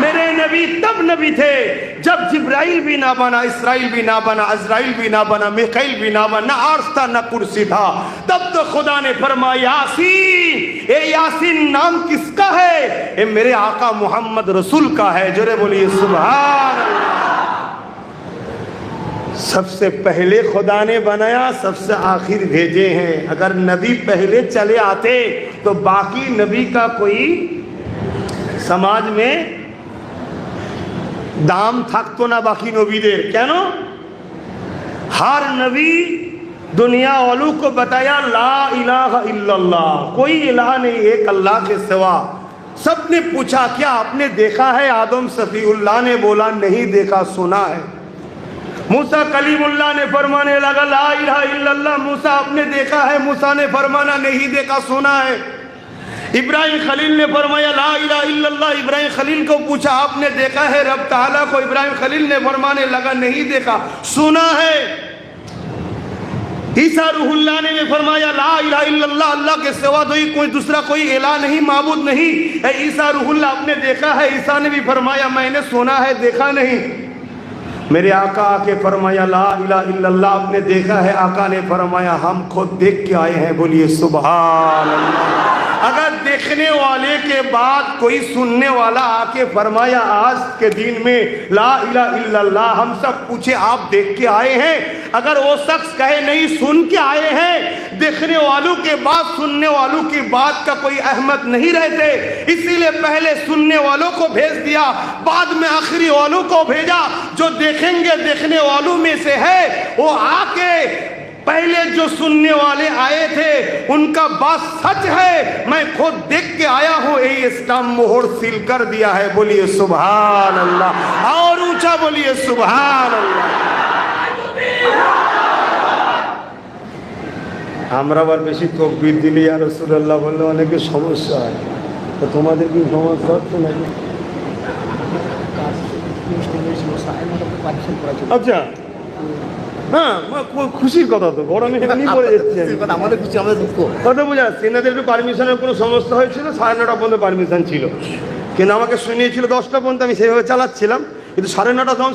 मेरे नबी तब नबी थे जब जिब्राइल भी ना बना, इसराइल भी ना बना, अजराइल भी ना बना, मिकाइल भी ना बना, ना अर्श था ना कुर्सी था। तब तो खुदा ने फरमाया यासीन, ए यासीन नाम किसका है? ये मेरे आका मोहम्मद रसूल का है। जोरे बोलिए सुभान अल्लाह। सबसे पहले खुदा ने बनाया, सबसे आखिर भेजे हैं। अगर नबी पहले चले आते तो बाकी नबी का कोई समाज में दाम থাকতো না বাকি নবীদের। কেন? हर नबी दुनिया वालों को बताया ला इलाहा इल्लल्लाह, कोई इलाह नहीं एक अल्लाह के सिवा। सबने पूछा क्या आपने देखा है? आदम सफीउल्लाह ने बोला नहीं देखा, सुना है। मूसा कलीमुल्लाह ने फरमाने लगा ला इलाहा इल्लल्लाह, मूसा आपने देखा है? मूसा ने फरमाना नहीं देखा, सुना है। इब्राहिम खलील ने फरमाया ला इलाहा इल्लल्लाह, इब्राहिम खलील को पूछा आपने देखा है रब ताला को? इब्राहिम खलील ने फरमाने लगा नहीं देखा, सुना है। ईसा रूहुल्लाह ने फरमाया ला इलाहा इल्लल्लाह, अल्लाह के सिवा कोई दूसरा कोई इलाह नहीं, माबूद नहीं। ईसा रूहुल्लाह आपने देखा है? ईसा ने भी फरमाया मैंने सुना है, देखा नहीं। मेरे आका आके फरमाया ला इलाहा इल्लल्लाह, आपने देखा है? आका ने फरमाया हम खुद देख के आए हैं। बोलिए सुभान अल्लाह। अगर देखने वाले के बाद कोई सुनने वाला आके फरमाया आज के दिन में ला इलाहा इल्लल्लाह, हम सब पूछे आप देख के आए हैं? अगर वो शख्स कहे नहीं सुन के आए हैं, देखने वालों के बाद सुनने वालों की बात का कोई अहमियत नहीं रहते, इसीलिए पहले सुनने वालों को भेज दिया, बाद में आखिरी वालों को भेजा। जो देखेंगे देखने वालों में से है, वो आके पहले जो सुनने वाले आए थे उनका बात सच है, मैं खुद देख के आया हूं, ये स्टाम्प मोहर सील कर दिया है। बोलिए सुभान अल्लाह। और ऊंचा बोलिए सुभान अल्लाह। আমরা আবার বেশি তকবীর দিলে ইয়া রাসূলুল্লাহ বললে অনেকে সমস্যা হয়। তো তোমাদের কি সমস্যা হচ্ছে নাকি? আচ্ছা হ্যাঁ, খুশির কথা তো, গরমে এমনি পড়ে যাচ্ছে। আমাদের খুশি, আমাদের দুঃখ। কথা বোঝা যাচ্ছে। এনাদের একটু পারমিশনের কোনো সমস্যা হয়েছিল, 9:30 পর্যন্ত পারমিশন ছিল, কিন্তু আমাকে শুনিয়েছিল 10টা পর্যন্ত, আমি সেইভাবে চালাচ্ছিলাম। কিন্তু 9:30 যখন